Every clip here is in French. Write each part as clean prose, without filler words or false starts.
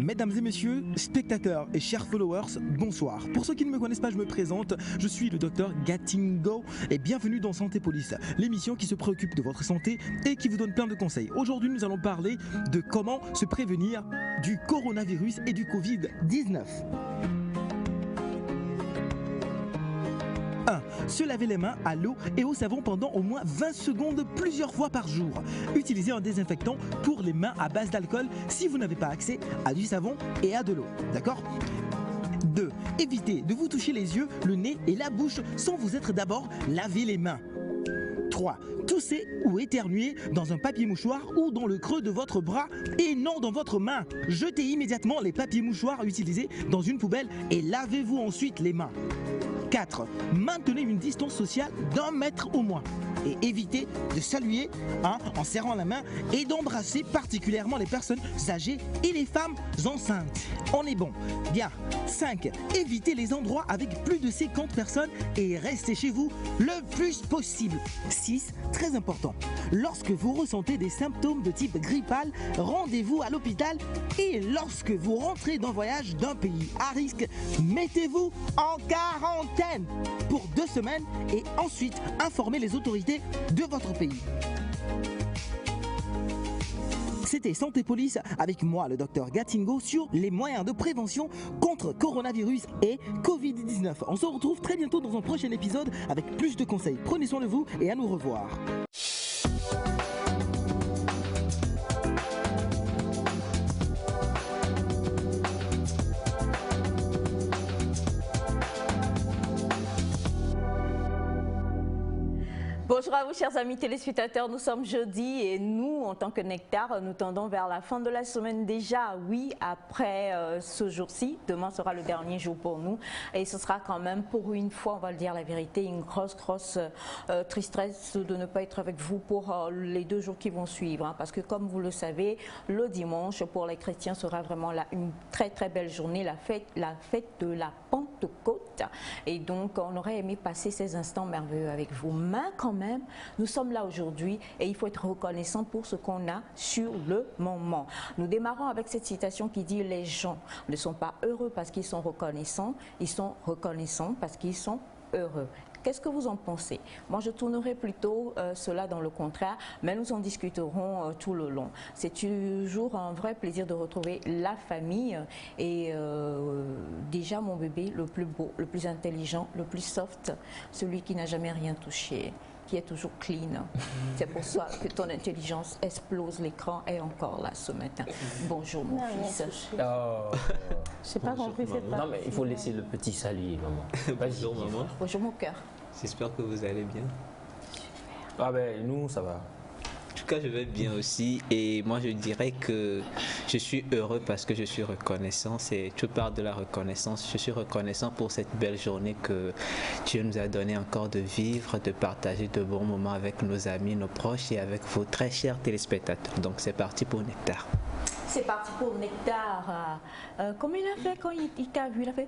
Mesdames et messieurs, spectateurs et chers followers, bonsoir. Pour ceux qui ne me connaissent pas, je me présente, je suis le docteur Gatingo et bienvenue dans Santé Police, l'émission qui se préoccupe de votre santé et qui vous donne plein de conseils. Aujourd'hui, nous allons parler de comment se prévenir du coronavirus et du Covid-19. 1. Se laver les mains à l'eau et au savon pendant au moins 20 secondes plusieurs fois par jour. Utilisez un désinfectant pour les mains à base d'alcool si vous n'avez pas accès à du savon et à de l'eau. D'accord ? 2. Évitez de vous toucher les yeux, le nez et la bouche sans vous être d'abord lavé les mains. 3. Toussez ou éternuez dans un papier mouchoir ou dans le creux de votre bras et non dans votre main. Jetez immédiatement les papiers mouchoirs utilisés dans une poubelle et lavez-vous ensuite les mains. 4. Maintenez une distance sociale d'1 mètre au moins et évitez de saluer en serrant la main et d'embrasser particulièrement les personnes âgées et les femmes enceintes. On est bon. Bien. 5. Évitez les endroits avec plus de 50 personnes et restez chez vous le plus possible. 6. Très important. Lorsque vous ressentez des symptômes de type grippal, rendez-vous à l'hôpital et lorsque vous rentrez d'un voyage d'un pays à risque, mettez-vous en quarantaine pour 2 semaines et ensuite informez les autorités de votre pays. C'était Santé Police avec moi, le docteur Gatingo, sur les moyens de prévention contre coronavirus et Covid-19. On se retrouve très bientôt dans un prochain épisode avec plus de conseils. Prenez soin de vous et à nous revoir. Bonjour à vous chers amis téléspectateurs, nous sommes jeudi et nous en tant que Nectar nous tendons vers la fin de la semaine déjà. Oui, après ce jour-ci, demain sera le dernier jour pour nous et ce sera quand même pour une fois, on va le dire la vérité, une grosse tristesse de ne pas être avec vous pour les 2 jours qui vont suivre hein, parce que comme vous le savez, le dimanche pour les chrétiens sera vraiment là une très belle journée, la fête de la Pentecôte et donc on aurait aimé passer ces instants merveilleux avec vous, mais quand même nous sommes là aujourd'hui et il faut être reconnaissant pour ce qu'on a sur le moment. Nous démarrons avec cette citation qui dit: les gens ne sont pas heureux parce qu'ils sont reconnaissants, ils sont reconnaissants parce qu'ils sont heureux. Qu'est-ce que vous en pensez? Moi, je tournerai plutôt cela dans le contraire, mais nous en discuterons tout le long. C'est toujours un vrai plaisir de retrouver la famille et déjà mon bébé, le plus beau, le plus intelligent, le plus soft, celui qui n'a jamais rien touché, qui est toujours clean. C'est pour ça que ton intelligence explose l'écran et encore là ce matin. Bonjour mon fils. Oh. Je n'ai pas compris cette part. Non mais il faut laisser le petit saluer maman. Bonjour maman. Bonjour mon cœur. J'espère que vous allez bien. Ah ben nous ça va. En tout cas je vais bien aussi et moi je dirais que je suis heureux parce que je suis reconnaissant. Tu parles de la reconnaissance. Je suis reconnaissant pour cette belle journée que Dieu nous a donné encore de vivre, de partager de bons moments avec nos amis, nos proches et avec vos très chers téléspectateurs. Donc c'est parti pour Nectar. C'est parti pour Nectar. Comment il a fait quand il t'a vu? Il a fait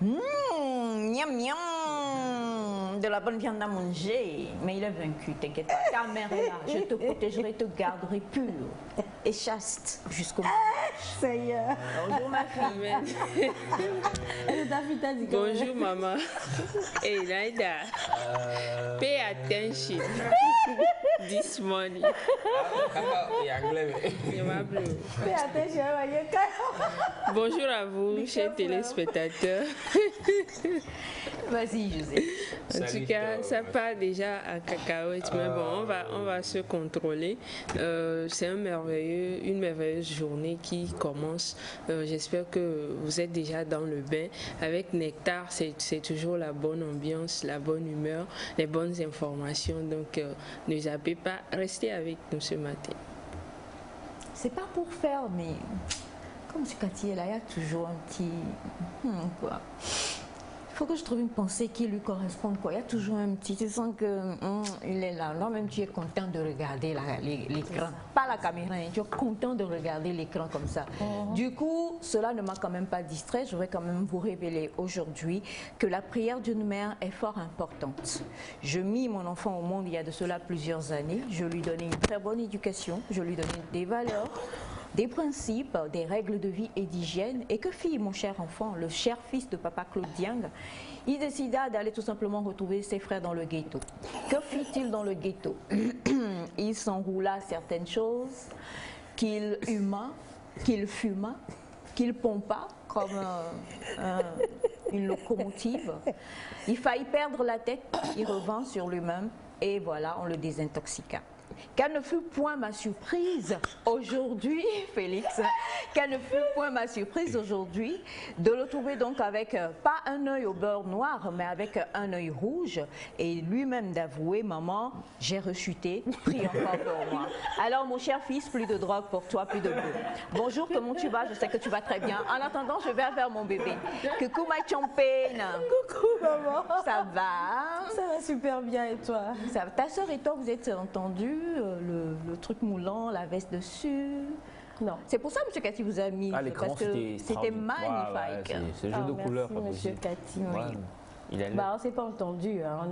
miam miam, de la bonne viande à manger. Mais il est vaincu, t'inquiète pas. Ta mère est là, je te protégerai, te garderai pure et chaste jusqu'au bout. Seigneur. Bonjour ma fille. Bonjour maman. Hey Naida. Pay attention. This morning. Pay attention. Bonjour à vous, chers téléspectateurs. Vas-y José. En tout cas, ça part déjà à cacahuète, mais bon, on va se contrôler. C'est une merveilleuse journée qui commence. J'espère que vous êtes déjà dans le bain. Avec Nectar, c'est toujours la bonne ambiance, la bonne humeur, les bonnes informations. Donc, ne zappez pas, restez avec nous ce matin. C'est pas pour faire, mais comme ce quartier là, il y a toujours un petit quoi. Il faut que je trouve une pensée qui lui corresponde, quoi. Il y a toujours un petit, tu sens que il est là. Toi-même, tu es content de regarder l'écran. Pas la caméra, hein. Tu es content de regarder l'écran comme ça. Du coup, cela ne m'a quand même pas distrait. Je voudrais quand même vous révéler aujourd'hui que la prière d'une mère est fort importante. Je mis mon enfant au monde il y a de cela plusieurs années. Je lui donnais une très bonne éducation. Je lui donnais des valeurs. des principes, des règles de vie et d'hygiène. Et que fit mon cher enfant, le cher fils de papa Claude Dieng? Il décida d'aller tout simplement retrouver ses frères dans le ghetto. Que fit-il dans le ghetto? Il s'enroula certaines choses qu'il huma, qu'il fuma, qu'il pompa comme une locomotive. Il faillit perdre la tête, il revint sur lui-même et voilà, on le désintoxiqua. Quelle ne fut point ma surprise aujourd'hui, Félix, quelle ne fut point ma surprise aujourd'hui de le trouver donc avec pas un œil au beurre noir, mais avec un œil rouge et lui-même d'avouer, maman, j'ai rechuté, prie encore pour moi. Alors mon cher fils, plus de drogue pour toi, plus de bleu. Bonjour, comment tu vas? Je sais que tu vas très bien. En attendant, je vais vers mon bébé. Coucou ma champène. Coucou maman. Ça va? Ça va super bien et toi? Ça va. Ta soeur et toi, vous êtes entendus? Le truc moulant, la veste dessus. Non. C'est pour ça, M. Cathy vous a mis. Ah, l'écran, parce que c'était magnifique. C'est le jeu de couleurs, pas Monsieur possible. Cathy. Ouais. Il a Bah, on s'est pas entendu. Hein.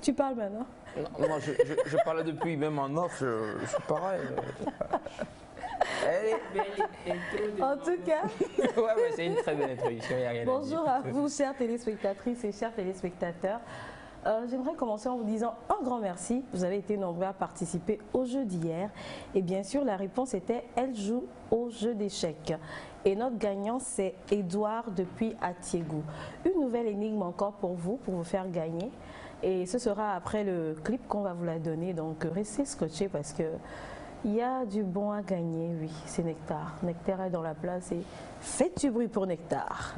Tu parles maintenant? Non, je parlais depuis, même en off, je suis pareil. En tout cas, Ouais, c'est une très belle introduction, il n'y a rien à dire. bonjour à vous, chères téléspectatrices et chers téléspectateurs. J'aimerais commencer en vous disant un grand merci. Vous avez été nombreux à participer au jeu d'hier. Et bien sûr, la réponse était « Elle joue au jeu d'échecs ». Et notre gagnant, c'est Edouard depuis Atiégou. Une nouvelle énigme encore pour vous faire gagner. Et ce sera après le clip qu'on va vous la donner. Donc, restez scotchés parce que il y a du bon à gagner, oui. C'est Nectar. Nectar est dans la place et faites du bruit pour Nectar.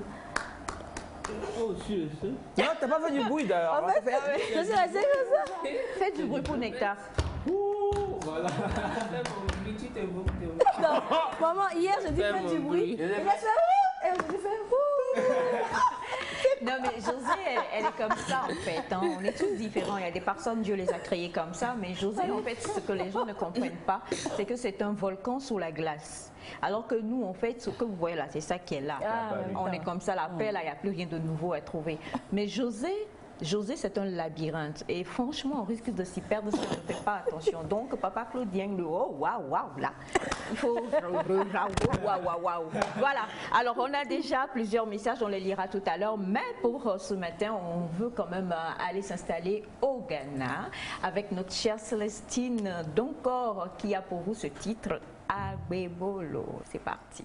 Non, t'as pas fait du bruit d'ailleurs. En fait, je suis restée comme ça. Faites du bruit pour Nectar. Voilà. Non, maman, hier, je dis faites du bruit. Et là, je fais ouh. Et je dis fais ouh. Non, mais José, elle est comme ça en fait. Hein. On est tous différents. Il y a des personnes, Dieu les a créées comme ça. Mais José, en fait, ce que les gens ne comprennent pas, c'est que c'est un volcan sous la glace. Alors que nous, en fait, ce que vous voyez là, c'est ça qui est là. On est comme ça, la paix, là, il n'y a plus rien de nouveau à trouver. Mais José, c'est un labyrinthe. Et franchement, on risque de s'y perdre si on ne fait pas attention. Donc, papa Claude Dieng, le oh, waouh, waouh, là. Il faut waouh, waouh, waouh. Voilà. Alors, on a déjà plusieurs messages, on les lira tout à l'heure. Mais pour ce matin, on veut quand même aller s'installer au Ghana avec notre chère Célestine Doncor qui a pour vous ce titre, Agbebolo. C'est parti.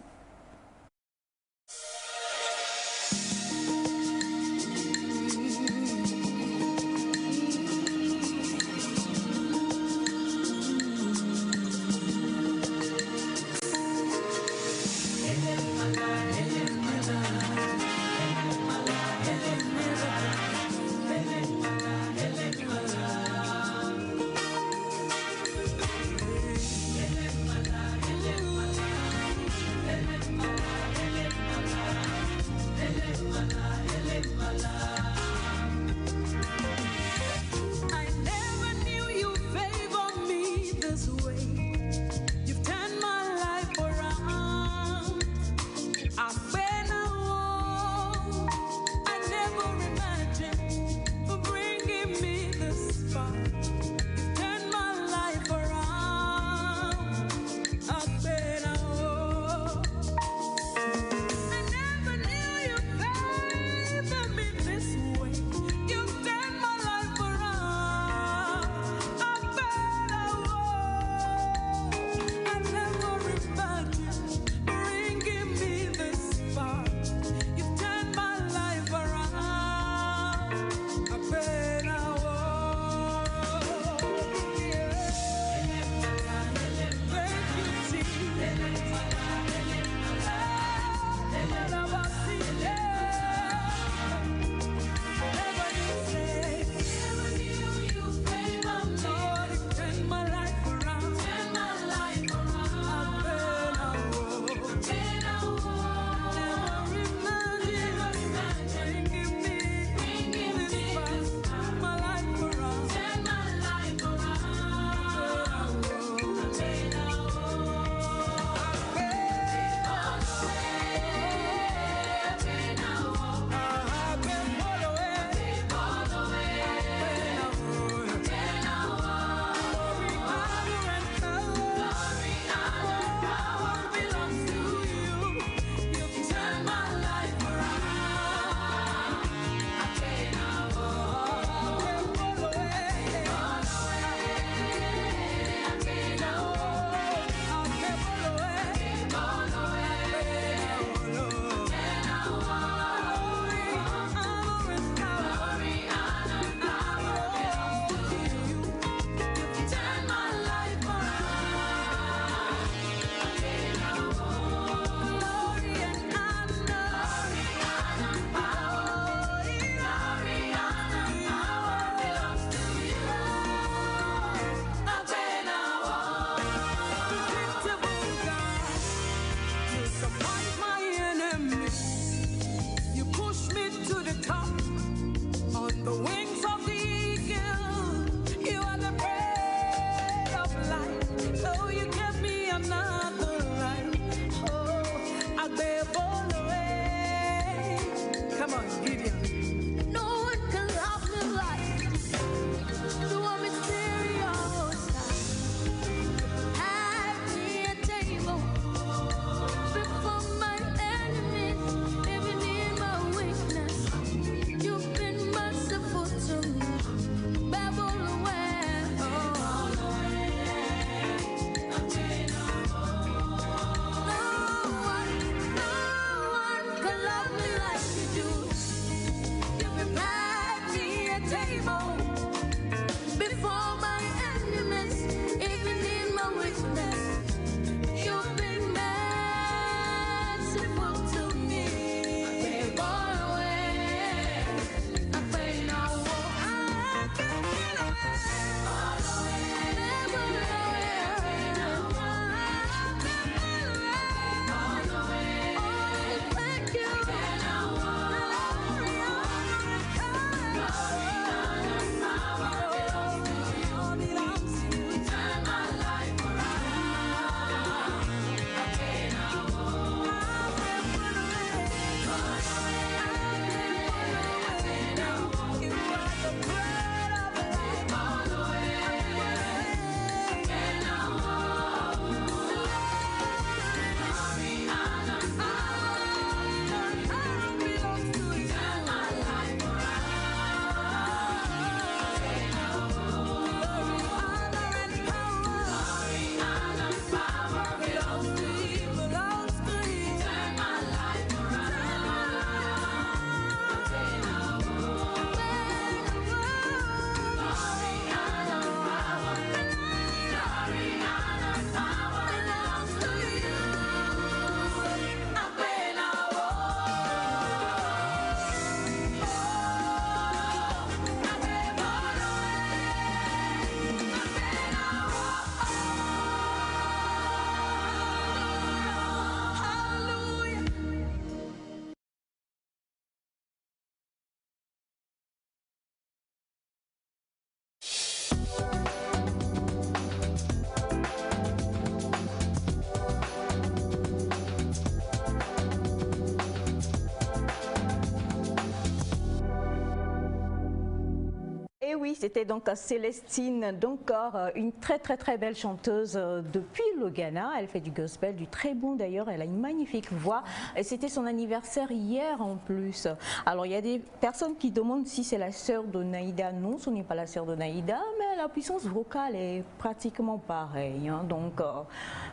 Et oui, c'était donc Célestine Donkor, une très belle chanteuse depuis le Ghana. Elle fait du gospel, du très bon d'ailleurs. Elle a une magnifique voix. Et c'était son anniversaire hier en plus. Alors il y a des personnes qui demandent si c'est la sœur de Naïda. Non, ce n'est pas la sœur de Naïda, mais la puissance vocale est pratiquement pareille. Hein. Donc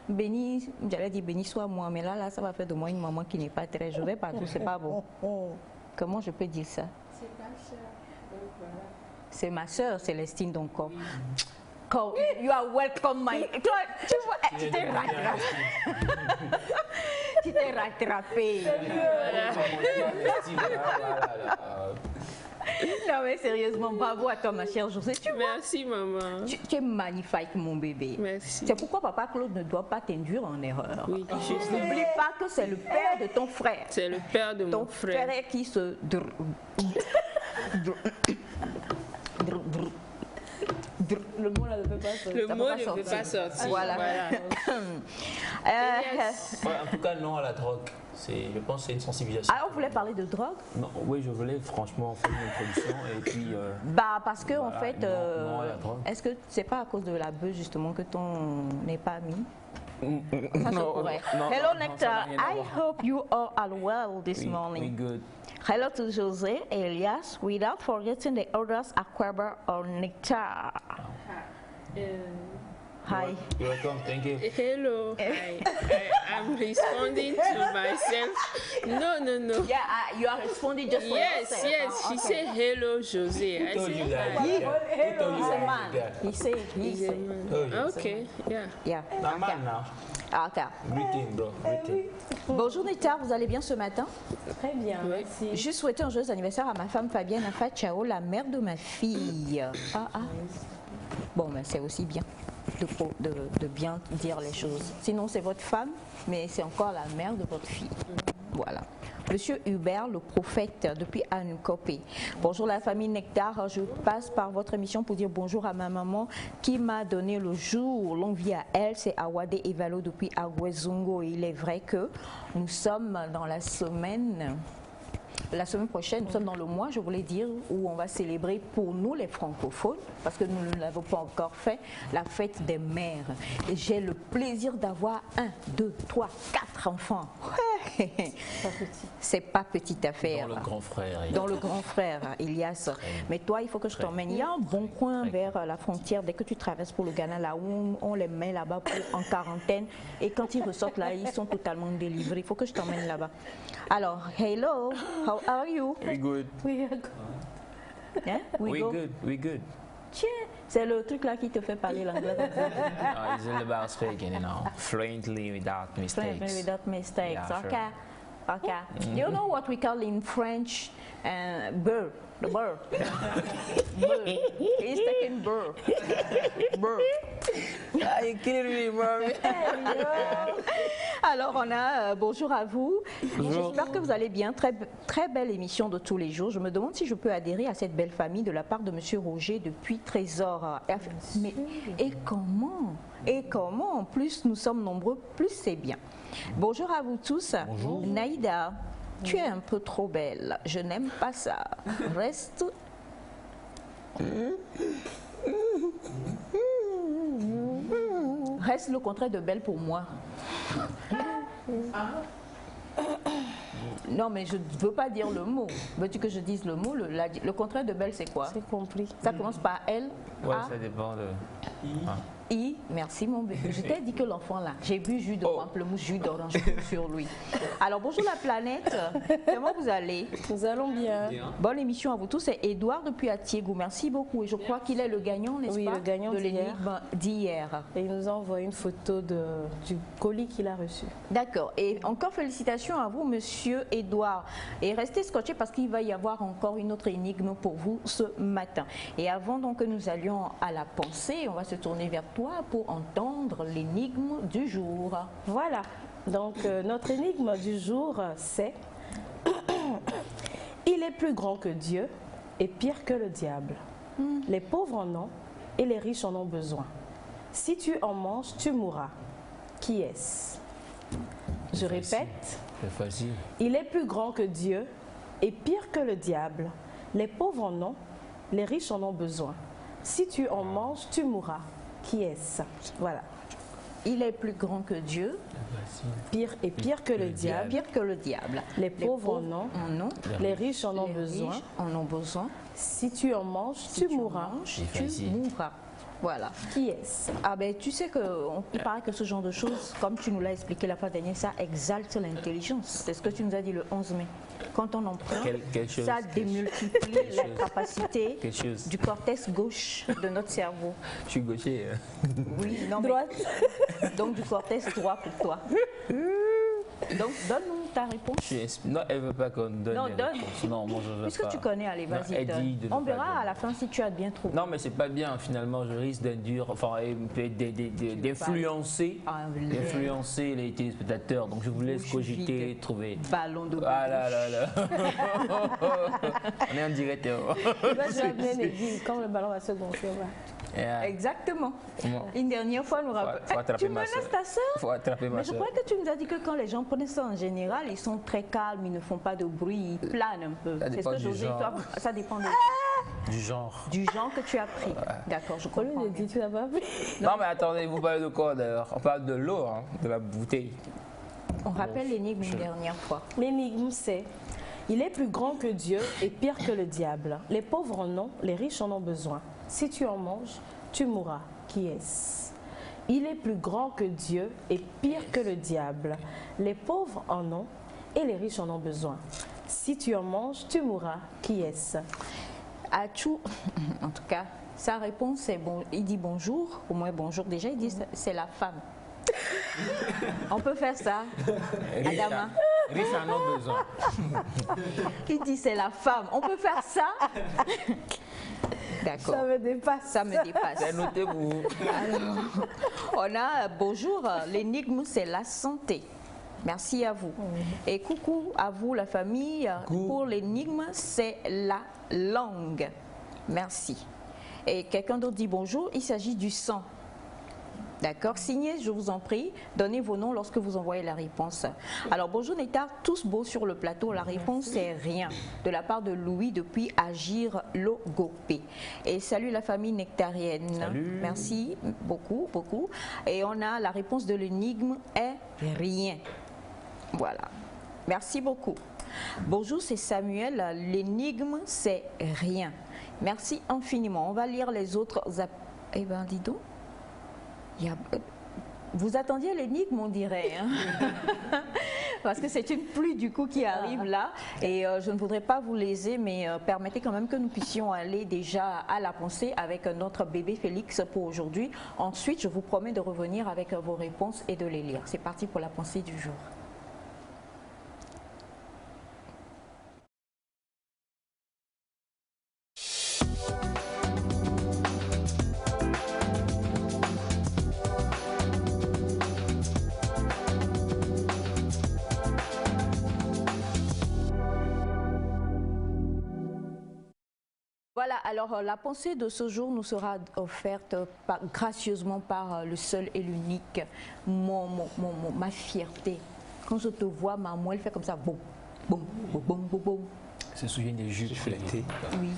béni, j'allais dire béni soit moi, mais là ça va faire de moi une maman qui n'est pas très. Je vais partout, c'est pas bon. Comment je peux dire ça? C'est ta sœur. C'est ma sœur Célestine Donkor. You are welcome, my. Toi, tu vois, tu t'es rattrapé. Tu t'es rattrapé. Non mais sérieusement, bravo à toi ma chère Josée. Merci maman. Tu es magnifique mon bébé. Merci. C'est pourquoi papa Claude ne doit pas t'induire en erreur. Oui, n'oublie pas que c'est le père de ton frère. C'est le père de mon frère. Ton frère qui se... Le mot là ne peut pas sortir. Le mot ne peut pas sortir. Voilà. En tout cas, non à la drogue. Je pense que c'est une sensibilisation. Alors, vous voulez parler de drogue? Non, oui, je voulais franchement faire une introduction et puis... parce que en fait, non à la drogue. est-ce que c'est pas à cause de la bœuf justement que ton n'est pas mis? No, Hello Nectar, I hope you all are well this morning. We good. Hello to Jose, Elias, without forgetting the others, Aquaba or Nectar. Hi. You're welcome, thank you. Hello. I'm responding to myself. No. Yeah, you are responding just for yourself. Yes. She said hello, Jose. Who told you that? He's a man. He said. Okay, yeah. Yeah. I'm man now. Okay. Greeting, bro. Greeting. Bonjour Nectar, vous allez bien ce matin? Très bien, merci. Je souhaitais un joyeux anniversaire à ma femme Fabienne Afachao, la mère de ma fille. Bon, ben, c'est aussi bien de bien dire les choses. Sinon, c'est votre femme, mais c'est encore la mère de votre fille. Voilà. Monsieur Hubert, le prophète, depuis Anukopé. Bonjour la famille Nectar, je passe par votre émission pour dire bonjour à ma maman qui m'a donné le jour. Longue vie à elle, c'est Awade Evalo depuis Agwezungo. Il est vrai que nous sommes dans la semaine prochaine, nous sommes dans le mois, je voulais dire, où on va célébrer pour nous les francophones, parce que nous ne l'avons pas encore fait, la fête des mères. Et j'ai le plaisir d'avoir 1, 2, 3, 4 enfants. C'est pas petite affaire. Dans le grand frère. Dans le grand frère, Elias. Mais toi, il faut que je t'emmène. Il y a un bon coin vers la frontière, dès que tu traverses pour le Ghana, là où on les met là-bas en quarantaine. Et quand ils ressortent là, ils sont totalement délivrés. Il faut que je t'emmène là-bas. Alors, hello, how are you? We good. We are good. Hein? We good, we good. Tiens, c'est le truc là qui te fait parler l'anglais. It's all about speaking, fluently without mistakes. Fluently without mistakes. Yeah, Okay. sure. Okay. You know what we call in French burr? The burr. Burr. He's taking burr. Burr. Are you kidding me, mommy? Alors on a bonjour à vous. Bonjour. J'espère que vous allez bien. Très belle émission de tous les jours. Je me demande si je peux adhérer à cette belle famille de la part de Monsieur Roger depuis Trésor. Mais et comment? Et comment? Plus nous sommes nombreux, plus c'est bien. Bonjour à vous tous. Bonjour. Naïda, tu es un peu trop belle. Je n'aime pas ça. Reste. Reste le contraire de belle pour moi. Non, mais je ne veux pas dire le mot. Veux-tu que je dise le mot? Le contraire de belle, c'est quoi? C'est compris. Ça commence par L, Ouais, A, ça dépend de... I. Merci mon bébé. Je t'ai dit que l'enfant là, j'ai bu jus de pamplemousse, jus d'orange sur lui. Alors bonjour la planète. Comment vous allez? Nous allons bien. Bonne émission à vous tous. C'est Edouard depuis Atiégou. Merci beaucoup. Et je crois qu'il est le gagnant, n'est-ce Oui, pas? le gagnant de d'hier. l'énigme d'hier. Et il nous a envoyé une photo du colis qu'il a reçu. D'accord. Et encore félicitations à vous, monsieur Edouard. Et restez scotché parce qu'il va y avoir encore une autre énigme pour vous ce matin. Et avant donc que nous allions à la pensée, on va se tourner vers toi pour entendre l'énigme du jour. Voilà. Donc, notre énigme du jour, c'est il est plus grand que Dieu et pire que le diable. Les pauvres en ont et les riches en ont besoin. Si tu en manges, tu mourras. Qui est-ce? Je répète. C'est facile. Il est plus grand que Dieu et pire que le diable. Les pauvres en ont, les riches en ont besoin. Si tu en manges, tu mourras. Qui est-ce? Voilà. Il est plus grand que Dieu, Pire et pire que le diable. pire que le diable. Les pauvres en ont, en ont, les riches en ont les besoin. riches en ont besoin. Si tu en manges, Si tu mourras. manges, C'est tu facile. mourras. Voilà. Qui est-ce? Ah ben tu sais que il paraît que ce genre de choses, comme tu nous l'as expliqué la fois dernière, ça exalte l'intelligence. C'est ce que tu nous as dit le 11 mai. Quand on en prend, Quelque chose, ça quelque démultiplie la chose. capacité Quelque chose. du cortex gauche de notre cerveau. Je suis gaucher. Oui, non, mais- Droite. donc du cortex droit pour toi. Donc donne-nous ta réponse. Non, elle veut pas qu'on donne Non, les donne. réponses. Non, moi je veux Puisque pas. tu connais, allez, Non, vas-y. elle donne. dit de ne On pas verra donner. à la fin si tu as bien trouvé. Non, mais c'est pas bien. Finalement, je risque d'influencer les téléspectateurs. Donc, je vous laisse Bouche cogiter, vide. trouver. Ballon de Ah là bouche. là là. On est en direct. Tu vas bien aiguille. Quand le ballon va se gonfler, on va. Exactement. Comment Une dernière fois, nous faut rappelons. attraper Tu ma menaces sœur. ta soeur? Faut attraper ma Mais je soeur. crois que tu nous as dit que quand les gens prennent ça en général, ils sont très calmes, ils ne font pas de bruit, ils planent un peu. Ça C'est ce dépend que du José, genre. toi, ça dépend Du genre. du genre que tu as pris. D'accord, je Au lieu comprends. de dire, tu n'as pas pris. Non, mais attendez, vous parlez de quoi d'ailleurs? On parle de l'eau, hein, de la bouteille. On rappelle l'énigme une dernière fois. L'énigme, c'est il est plus grand que Dieu et pire que le diable. Les pauvres en ont, les riches en ont besoin. Si tu en manges, tu mourras. Qui est-ce? Il est plus grand que Dieu et pire que le diable. Les pauvres en ont et les riches en ont besoin. Si tu en manges, tu mourras. Qui est-ce? As-tu, en tout cas, sa réponse c'est bon. Il dit bonjour, au moins bonjour déjà, il dit c'est la femme. On peut faire ça, Adama. Riche en ont besoin. Il dit c'est la femme. On peut faire ça? D'accord. Ça me dépasse. Ça me dépasse. C'est noté pour vous. Alors, on a bonjour, l'énigme c'est la santé. Merci à vous. Et coucou à vous la famille. Pour l'énigme c'est la langue. Merci. Et quelqu'un d'autre dit bonjour, il s'agit du sang. D'accord, signez, je vous en prie, donnez vos noms lorsque vous envoyez la réponse. Alors bonjour Nectar, tous beaux sur le plateau, la réponse c'est rien, de la part de Louis depuis Agir Logopé. Et salut la famille nectarienne. Salut. Merci beaucoup, beaucoup. Et on a la réponse de l'énigme est rien. Voilà, merci beaucoup. Bonjour, c'est Samuel, l'énigme c'est rien. Merci infiniment, on va lire les autres. Eh ben dis donc. Vous attendiez l'énigme, on dirait. Hein. parce que c'est une pluie du coup qui arrive là et je ne voudrais pas vous léser, mais permettez quand même que nous puissions aller déjà à la pensée avec notre bébé Félix pour aujourd'hui. Ensuite, je vous promets de revenir avec vos réponses et de les lire. C'est parti pour la pensée du jour. Voilà, alors la pensée de ce jour nous sera offerte gracieusement par le seul et l'unique, ma fierté. Quand je te vois, maman, elle fait comme ça, boum, boum, boum, boum, boum, boum. Se souvient des jus flattés. Oui,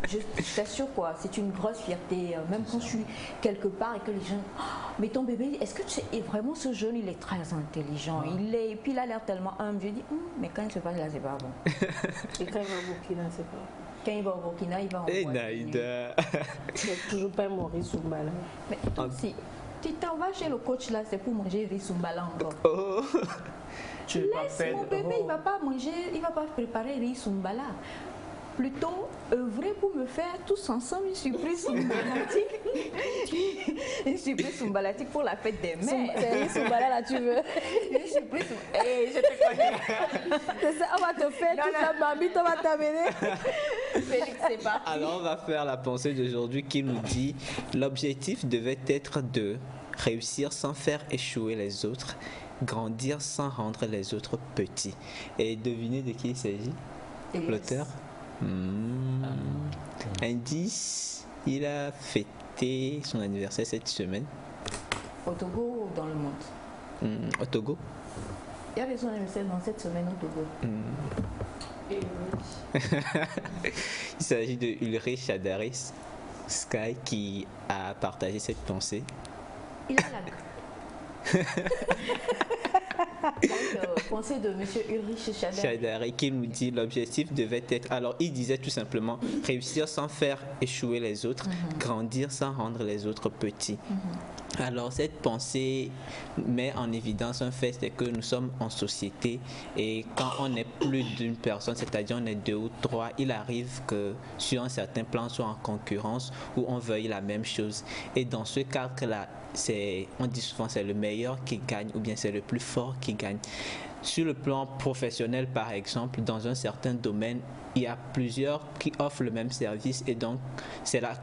je t'assure quoi, c'est une grosse fierté. Même quand je suis quelque part et que les gens, oh, mais ton bébé, est-ce que tu sais, et vraiment ce jeune, il est très intelligent. Et puis il a l'air tellement humble. Je dis, mais quand il se passe là, c'est pas bon. Et quand il va au Burkina, c'est pas. Quand il va au Burkina, il va en Et Naïda. Il n'a toujours pas Maurice Soumbala. Mais toi aussi, tu t'en vas chez le coach là, c'est pour manger riz Soumbala encore. Oh. Laisse mon bébé, il ne va pas manger, il ne va pas préparer riz Soumbala. Plutôt œuvrer pour me faire tous ensemble une surprise Soumbalatique. Une surprise Soumbalatique pour la fête des mères. C'est riz Soumbala là, tu veux. Une surprise Soumbala. Hey, je te connais. C'est ça, on va te faire toute la mamite, on va t'amener. Félix, c'est parti. Alors, on va faire la pensée d'aujourd'hui qui nous dit l'objectif devait être de réussir sans faire échouer les autres, grandir sans rendre les autres petits. Et devinez de qui il s'agit? L'auteur? Indice, il a fêté son anniversaire cette semaine. Au Togo ou dans le monde? Au Togo. Il y avait son anniversaire dans cette semaine au Togo. Il s'agit de Ulrich Chadaris Sky qui a partagé cette pensée. Il a la pensée de M. Ulrich Chadari qui nous dit l'objectif devait être, alors il disait tout simplement réussir sans faire échouer les autres, grandir sans rendre les autres petits. Alors cette pensée met en évidence un fait, c'est que nous sommes en société et quand on est plus d'une personne, c'est-à-dire on est 2 ou 3, il arrive que sur un certain plan, soit en concurrence ou on veuille la même chose. Et dans ce cadre-là, on dit souvent c'est le meilleur qui gagne ou bien c'est le plus fort qui gagne. Sur le plan professionnel, par exemple, dans un certain domaine, il y a plusieurs qui offrent le même service et donc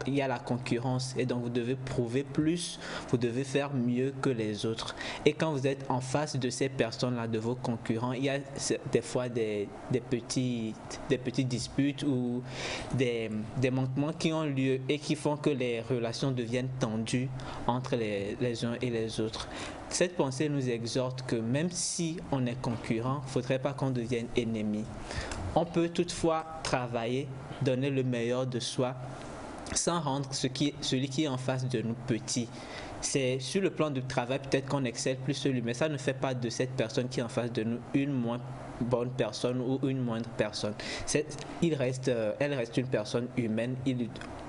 il y a la concurrence et donc vous devez prouver plus, vous devez faire mieux que les autres. Et quand vous êtes en face de ces personnes-là, de vos concurrents, il y a des fois des petites disputes ou des manquements qui ont lieu et qui font que les relations deviennent tendues entre les uns et les autres. Cette pensée nous exhorte que même si on est concurrent, il ne faudrait pas qu'on devienne ennemis. On peut toutefois travailler, donner le meilleur de soi, sans rendre celui qui est en face de nous petit. C'est sur le plan du travail, peut-être qu'on excelle plus celui, mais ça ne fait pas de cette personne qui est en face de nous une moins bonne personne ou une moindre personne. Elle reste une personne humaine.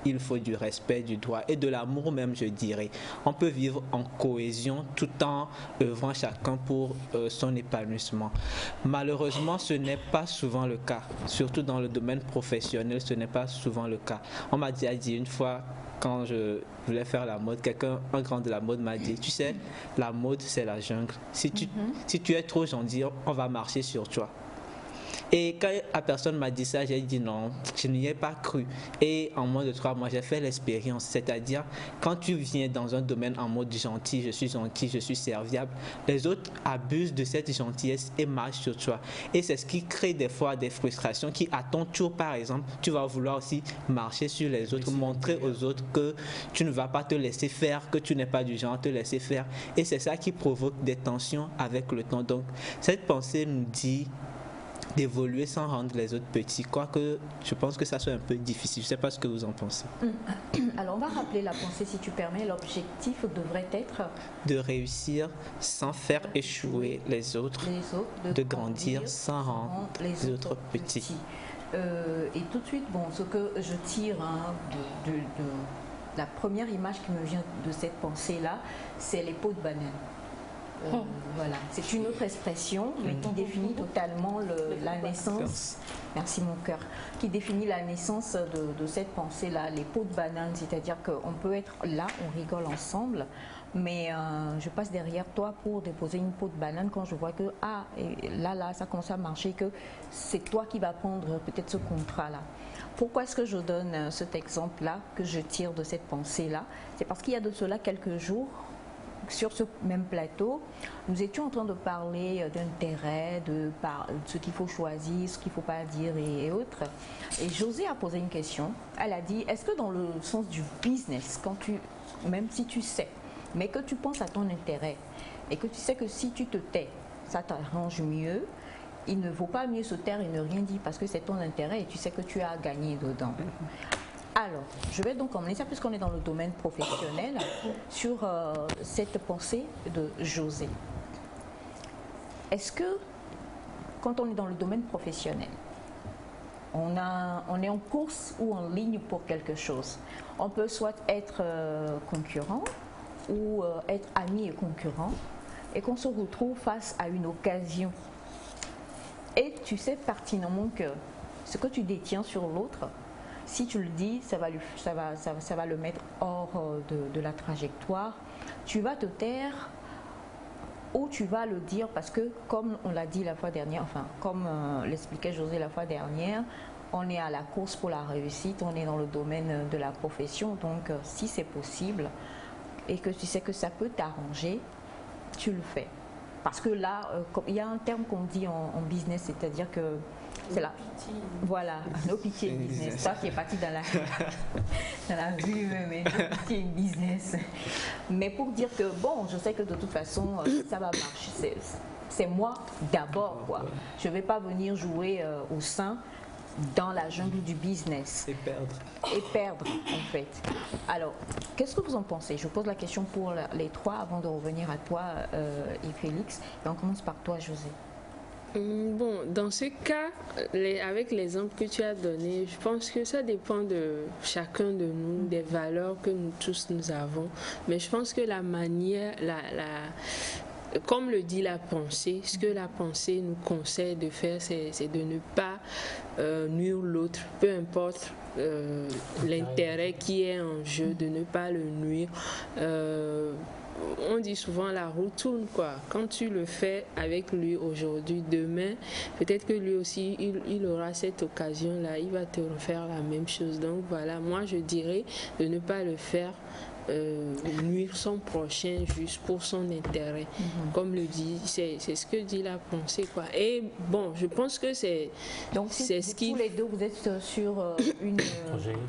Il faut du respect, du droit et de l'amour même, je dirais. On peut vivre en cohésion tout en œuvrant chacun pour son épanouissement. Malheureusement, ce n'est pas souvent le cas. Surtout dans le domaine professionnel, ce n'est pas souvent le cas. On m'a déjà dit une fois, quand je voulais faire la mode, un grand de la mode m'a dit, tu sais, la mode c'est la jungle. Si tu es trop gentil, on va marcher sur toi. Et quand la personne m'a dit ça, j'ai dit non, je n'y ai pas cru. Et en moins de 3 mois, j'ai fait l'expérience. C'est-à-dire, quand tu viens dans un domaine en mode gentil, je suis serviable, les autres abusent de cette gentillesse et marchent sur toi. Et c'est ce qui crée des fois des frustrations qui, à ton tour, par exemple, tu vas vouloir aussi marcher sur les autres, montrer aux autres que tu ne vas pas te laisser faire, que tu n'es pas du genre à te laisser faire. Et c'est ça qui provoque des tensions avec le temps. Donc, cette pensée nous dit d'évoluer sans rendre les autres petits, quoique je pense que ça soit un peu difficile. Je ne sais pas ce que vous en pensez. Alors on va rappeler la pensée si tu permets. L'objectif devrait être de réussir sans faire échouer les autres, de grandir sans rendre les autres petits. Et tout de suite, bon, ce que je tire de la première image qui me vient de cette pensée-là, c'est les pots de banane. Voilà, c'est une autre expression, mais qui définit totalement la naissance. Merci mon cœur. Qui définit la naissance de cette pensée-là, les pots de banane, c'est-à-dire qu'on peut être là, on rigole ensemble, mais je passe derrière toi pour déposer une peau de banane quand je vois que là, ça commence à marcher, que c'est toi qui vas prendre peut-être ce contrat-là. Pourquoi est-ce que je donne cet exemple-là, que je tire de cette pensée-là? C'est parce qu'il y a de cela quelques jours, sur ce même plateau, nous étions en train de parler d'intérêt, de ce qu'il faut choisir, ce qu'il ne faut pas dire et autres. Et José a posé une question. Elle a dit, est-ce que dans le sens du business, même si tu sais, mais que tu penses à ton intérêt et que tu sais que si tu te tais, ça t'arrange mieux, il ne vaut pas mieux se taire et ne rien dire parce que c'est ton intérêt et tu sais que tu as gagné dedans. Alors, je vais donc emmener ça, puisqu'on est dans le domaine professionnel, sur cette pensée de José. Est-ce que, quand on est dans le domaine professionnel, on est en course ou en ligne pour quelque chose, on peut soit être concurrent ou être ami et concurrent, et qu'on se retrouve face à une occasion. Et tu sais pertinemment que ce que tu détiens sur l'autre, si tu le dis, ça va le mettre hors de la trajectoire. Tu vas te taire ou tu vas le dire parce que, comme on l'a dit la fois dernière, enfin, comme l'expliquait José la fois dernière, on est à la course pour la réussite, on est dans le domaine de la profession. Donc, si c'est possible et que tu sais que ça peut t'arranger, tu le fais. Parce que là, il y a un terme qu'on dit en business, c'est-à-dire que c'est là. Voilà, no pitié business. Toi qui es parti dans la rue, mais no pitié business. Mais pour dire que, bon, je sais que de toute façon, ça va marcher. C'est moi d'abord, quoi. Je ne vais pas venir jouer au sein dans la jungle du business. Et perdre. Et perdre, en fait. Alors, qu'est-ce que vous en pensez? Je pose la question pour les trois avant de revenir à toi et Félix. Et on commence par toi, José. Bon, dans ce cas, avec l'exemple que tu as donné, je pense que ça dépend de chacun de nous, des valeurs que nous tous nous avons. Mais je pense que la manière, comme le dit la pensée, ce que la pensée nous conseille de faire, c'est de ne pas nuire l'autre, peu importe l'intérêt qui est en jeu, de ne pas le nuire. On dit souvent la roue tourne, quoi. Quand tu le fais avec lui aujourd'hui, demain, peut-être que lui aussi, il aura cette occasion-là, il va te refaire la même chose. Donc voilà, moi je dirais de ne pas le faire nuire son prochain juste pour son intérêt. Comme le dit, c'est ce que dit la pensée, quoi. Et bon, je pense que c'est donc c'est ce qui... tous les deux vous êtes sur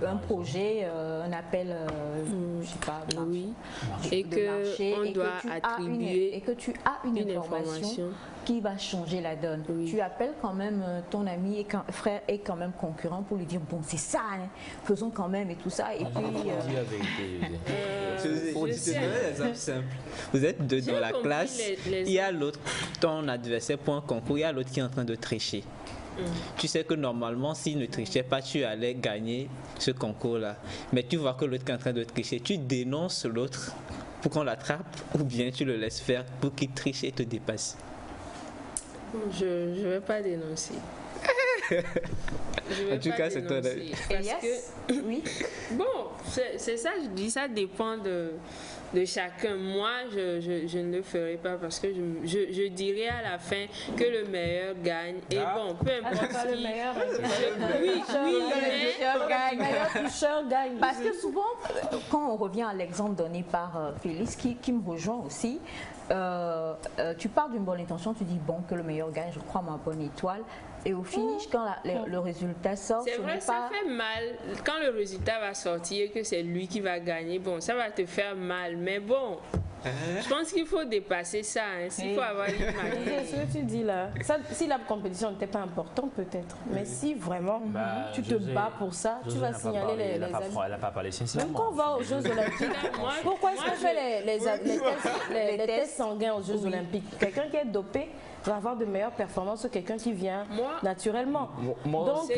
un projet, un appel, je sais pas, oui, et que on doit attribuer et que tu as une information qui va changer la donne. Oui. Tu appelles quand même ton ami et frère et quand même concurrent pour lui dire bon c'est ça, hein, faisons quand même et tout ça. Et puis vous êtes deux dans la classe, il y a l'autre, ton adversaire pour un concours, il y a l'autre qui est en train de tricher. Tu sais que normalement, s'il ne trichait pas, tu allais gagner ce concours-là. Mais tu vois que l'autre est en train de tricher. Tu dénonces l'autre pour qu'on l'attrape ou bien tu le laisses faire pour qu'il triche et te dépasse. Je ne vais pas dénoncer. En tout cas, c'est toi. Parce que, oui. Bon, c'est ça, je dis, ça dépend de chacun. Moi, je ne le ferai pas parce que je dirais à la fin que le meilleur gagne. Et bon, peu importe pas le meilleur. Le meilleur toucheur gagne. Parce que souvent, quand on revient à l'exemple donné par Félix, qui me rejoint aussi, tu pars d'une bonne intention, tu dis bon, que le meilleur gagne, je crois à ma bonne étoile. Et au finish, quand le résultat sort, c'est vrai, ça fait mal. Quand le résultat va sortir, que c'est lui qui va gagner, bon, ça va te faire mal. Mais bon, je pense qu'il faut dépasser ça. Hein. Il faut avoir une c'est ce que tu dis là. Ça, si la compétition n'était pas importante, peut-être. Mais si vraiment tu te bats pour ça, tu vas signaler les amis. Elle n'a pas parlé sincèrement. Même quand on va aux Jeux Olympiques, pourquoi est-ce qu'on fait les tests sanguins aux Jeux Olympiques? Quelqu'un qui est dopé, va avoir de meilleures performances que quelqu'un qui vient naturellement. Donc,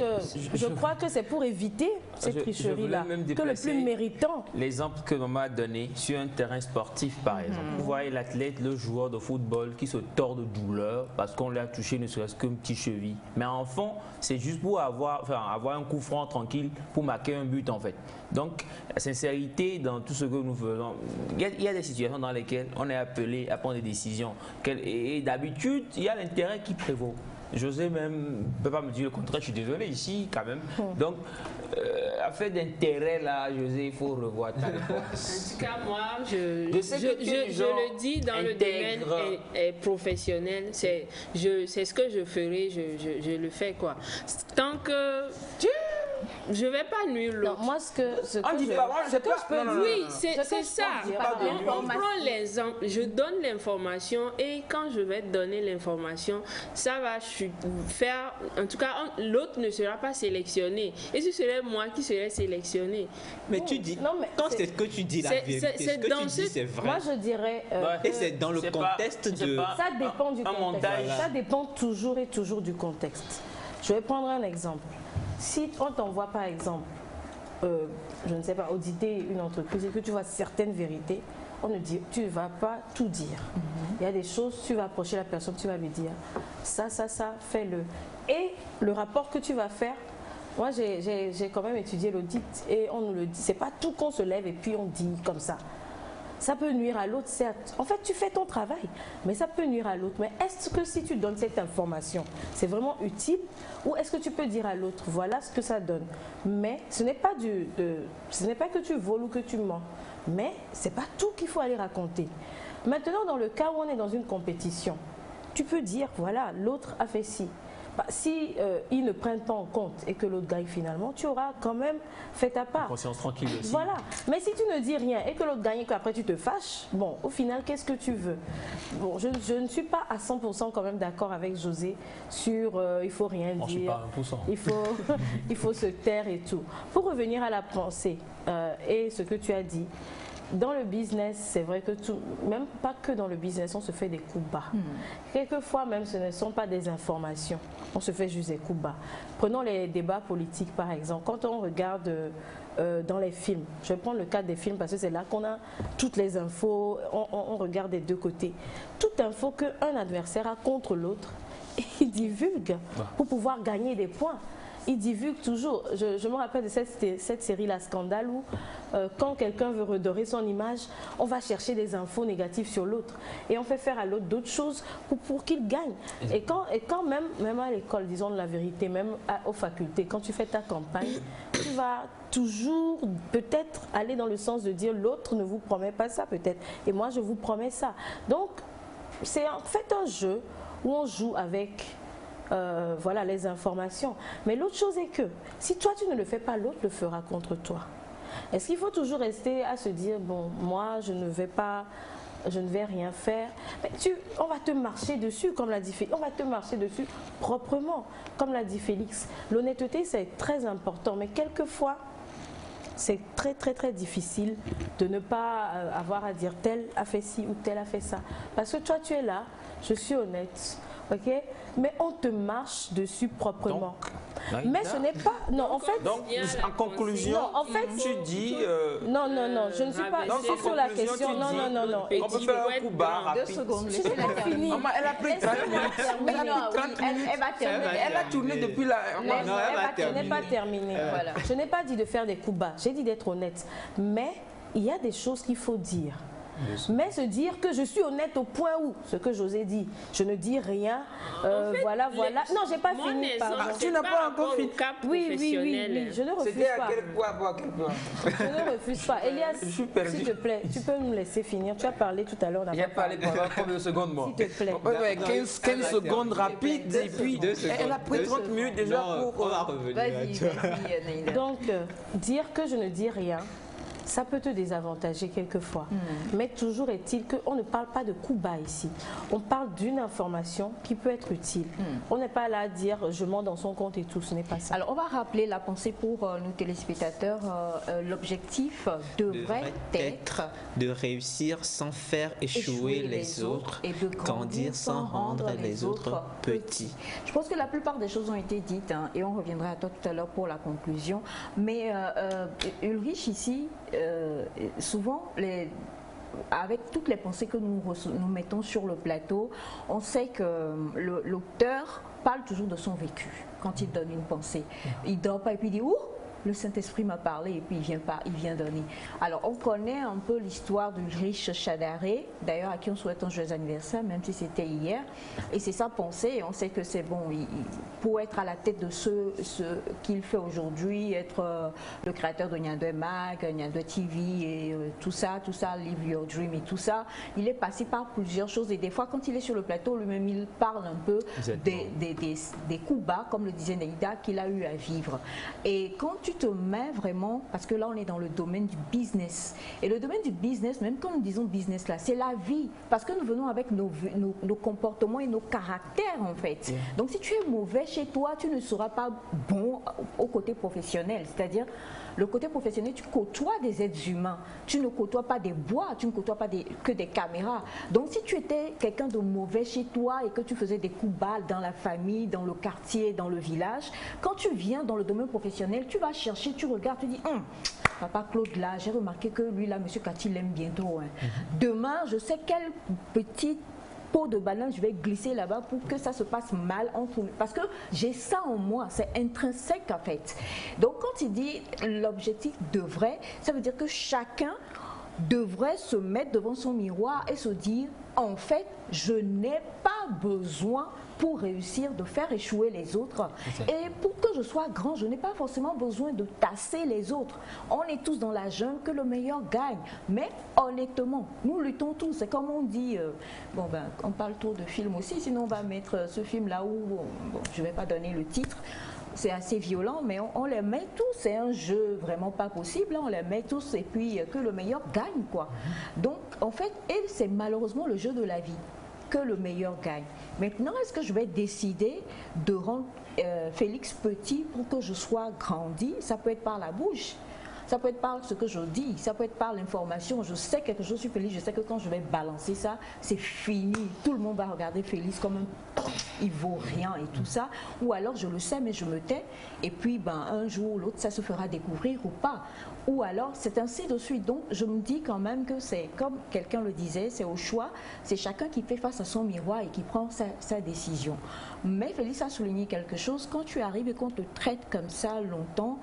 je crois que c'est pour éviter cette tricherie-là que le plus méritant. L'exemple que maman a donné sur un terrain sportif, par exemple. Vous voyez l'athlète, le joueur de football qui se tord de douleur parce qu'on lui a touché ne serait-ce qu'une petite cheville. Mais en fond, c'est juste pour avoir un coup franc tranquille pour marquer un but en fait. Donc, la sincérité dans tout ce que nous faisons, il y a des situations dans lesquelles on est appelé à prendre des décisions. Et d'habitude, il y a l'intérêt qui prévaut. José même ne peut pas me dire le contraire, je suis désolé ici quand même. Donc, affaire d'intérêt là, José, il faut revoir ta réponse. En tout cas, moi, je le dis dans le domaine professionnel, c'est ce que je ferai, je le fais quoi. Tant que je ne vais pas nuire l'autre. Moi, ce que je peux oui, c'est ça. On prend l'exemple, je donne l'information et quand je vais donner l'information, ça va faire, en tout cas, l'autre ne sera pas sélectionné. Et ce serait moi qui serais sélectionné. Mais tu dis, quand c'est que tu dis la vérité, ce que tu dis c'est vrai. Moi, je dirais... et c'est dans le contexte de... Ça dépend du contexte. Ça dépend toujours et toujours du contexte. Je vais prendre un exemple. Si on t'envoie par exemple, je ne sais pas, auditer une entreprise et que tu vois certaines vérités, on ne dit, tu ne vas pas tout dire. Il y a des choses, tu vas approcher la personne, tu vas lui dire, ça, fais-le. Et le rapport que tu vas faire, moi j'ai quand même étudié l'audit et on nous le dit, c'est pas tout qu'on se lève et puis on dit comme ça. Ça peut nuire à l'autre, certes. En fait, tu fais ton travail, mais ça peut nuire à l'autre. Mais est-ce que si tu donnes cette information, c'est vraiment utile? Ou est-ce que tu peux dire à l'autre, voilà ce que ça donne? Mais ce n'est pas que tu voles ou que tu mens. Mais ce n'est pas tout qu'il faut aller raconter. Maintenant, dans le cas où on est dans une compétition, tu peux dire, voilà, l'autre a fait ci. Si ils ne prennent pas en compte et que l'autre gagne finalement, tu auras quand même fait ta part. Conscience tranquille aussi. Voilà. Mais si tu ne dis rien et que l'autre gagne et qu'après tu te fâches, bon, au final, qu'est-ce que tu veux? Bon, je ne suis pas à 100% quand même d'accord avec José sur il faut rien dire. Je suis pas à 1%. Il faut se taire et tout. Pour revenir à la pensée et ce que tu as dit, dans le business, c'est vrai que même pas que dans le business, on se fait des coups bas. Quelquefois même, ce ne sont pas des informations. On se fait juste des coups bas. Prenons les débats politiques par exemple. Quand on regarde dans les films, je vais prendre le cas des films parce que c'est là qu'on a toutes les infos, on regarde des deux côtés. Toute info qu'un adversaire a contre l'autre, il divulgue pour pouvoir gagner des points. Il divulgue toujours. Je me rappelle de cette série La Scandale où quand quelqu'un veut redorer son image, on va chercher des infos négatives sur l'autre et on fait faire à l'autre d'autres choses pour qu'il gagne. Et quand même à l'école, disons la vérité, même aux facultés, quand tu fais ta campagne, tu vas toujours peut-être aller dans le sens de dire l'autre ne vous promet pas ça peut-être et moi je vous promets ça. Donc c'est en fait un jeu où on joue avec voilà les informations. Mais l'autre chose est que si toi tu ne le fais pas, l'autre le fera contre toi. Est-ce qu'il faut toujours rester à se dire bon, moi je ne vais rien faire? Mais on va te marcher dessus, comme l'a dit Félix. On va te marcher dessus proprement, comme l'a dit Félix. L'honnêteté c'est très important, mais quelquefois c'est très très très difficile de ne pas avoir à dire tel a fait ci ou tel a fait ça. Parce que toi tu es là, je suis honnête. Ok, mais on te marche dessus proprement. Donc, mais ce n'est pas. Non, en fait. Donc, en conclusion, non, en fait, tu dis. Non, je ne suis pas. C'est sur la question. Non. On peut faire un coup bas rapide. 2 secondes. Je n'ai pas fini. Maman, elle a pris 30 minutes. Elle va terminer. Elle a tourné depuis là. Je n'ai pas terminé. Je n'ai pas dit de faire des coups bas. J'ai dit d'être honnête. Mais il y a des choses qu'il faut dire. Mais se dire que je suis honnête au point où, ce que José dit, je ne dis rien, en fait, voilà. Non, j'ai pas fini. Tu n'as pas encore fini. Oui, je ne refuse pas. C'était à quel point? Je ne refuse pas. Elias, s'il te plaît, tu peux me laisser finir. Tu as parlé tout à l'heure. J'ai parlé pendant combien de secondes, moi? S'il te plaît. 15 secondes rapides et puis elle a pris 30 minutes déjà pour... On va revenir. Vas-y, Neïda. Donc, dire que je ne dis rien, ça peut te désavantager quelquefois. Mais toujours est-il qu'on ne parle pas de coups bas ici. On parle d'une information qui peut être utile. On n'est pas là à dire je mens dans son compte et tout, ce n'est pas ça. Alors, on va rappeler la pensée pour nos téléspectateurs. L'objectif devrait être de réussir sans faire échouer les autres et de grandir sans rendre les autres petits. Je pense que la plupart des choses ont été dites hein, et on reviendra à toi tout à l'heure pour la conclusion. Mais Ulrich ici, souvent, avec toutes les pensées que nous mettons sur le plateau, on sait que l'auteur parle toujours de son vécu quand il donne une pensée. Il ne dort pas et puis il dit « Ouh !» le Saint-Esprit m'a parlé et puis il vient donner. Alors, on connaît un peu l'histoire d'Ulrich Chadaré, d'ailleurs à qui on souhaite un joyeux anniversaire, même si c'était hier. Et c'est sa pensée, et on sait que c'est bon, pour être à la tête de ce qu'il fait aujourd'hui, être le créateur de Nyandwe Mag, Nyandwe TV et tout ça, Live Your Dream et tout ça, il est passé par plusieurs choses. Et des fois, quand il est sur le plateau, lui-même, il parle un peu des coups bas, comme le disait Neida, qu'il a eu à vivre. Et quand tu te mets vraiment, parce que là on est dans le domaine du business, et le domaine du business, même quand nous disons business là, c'est la vie, parce que nous venons avec nos comportements et nos caractères en fait. Donc si tu es mauvais chez toi, tu ne seras pas bon au côté professionnel, c'est-à-dire le côté professionnel, tu côtoies des êtres humains, tu ne côtoies pas des bois, tu ne côtoies pas que des caméras. Donc si tu étais quelqu'un de mauvais chez toi et que tu faisais des coups bas dans la famille, dans le quartier, dans le village, quand tu viens dans le domaine professionnel, tu vas chercher, tu regardes, tu dis Papa Claude là, j'ai remarqué que lui là, Monsieur Cathy l'aime bientôt. Hein. Demain, je sais quelle petite pot de banane, je vais glisser là-bas pour que ça se passe mal entre nous. Parce que j'ai ça en moi, c'est intrinsèque en fait. Donc quand il dit l'objectif devrait, ça veut dire que chacun devrait se mettre devant son miroir et se dire, en fait, je n'ai pas besoin pour réussir de faire échouer les autres. Et pour que je sois grand, je n'ai pas forcément besoin de tasser les autres. On est tous dans la jungle, que le meilleur gagne. Mais honnêtement, nous luttons tous. C'est comme on dit, on parle trop de films aussi, sinon on va mettre ce film là où, je ne vais pas donner le titre, c'est assez violent, mais on les met tous. C'est un jeu vraiment pas possible. On les met tous et puis que le meilleur gagne, quoi. Donc, en fait, c'est malheureusement le jeu de la vie, que le meilleur gagne. Maintenant, est-ce que je vais décider de rendre Félix petit pour que je sois grandi? Ça peut être par la bouche. Ça peut être par ce que je dis, ça peut être par l'information. Je sais quelque chose sur Félix, je sais que quand je vais balancer ça, c'est fini. Tout le monde va regarder Félix comme il vaut rien et tout ça. Ou alors je le sais mais je me tais et puis un jour ou l'autre ça se fera découvrir ou pas. Ou alors c'est ainsi de suite. Donc je me dis quand même que c'est comme quelqu'un le disait, c'est au choix. C'est chacun qui fait face à son miroir et qui prend sa décision. Mais Félix a souligné quelque chose. Quand tu arrives et qu'on te traite comme ça longtemps,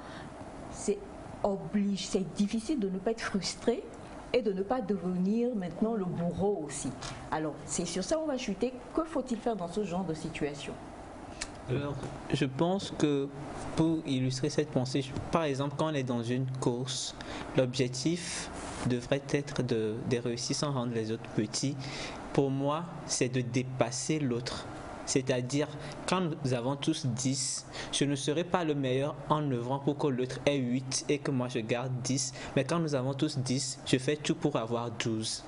c'est difficile de ne pas être frustré et de ne pas devenir maintenant le bourreau aussi. Alors, c'est sur ça qu'on va chuter. Que faut-il faire dans ce genre de situation? Alors, je pense que pour illustrer cette pensée, par exemple, quand on est dans une course, l'objectif devrait être de réussir sans rendre les autres petits. Pour moi, c'est de dépasser l'autre. C'est-à-dire, quand nous avons tous 10, je ne serai pas le meilleur en œuvrant pour que l'autre ait 8 et que moi je garde 10. Mais quand nous avons tous 10, je fais tout pour avoir 12.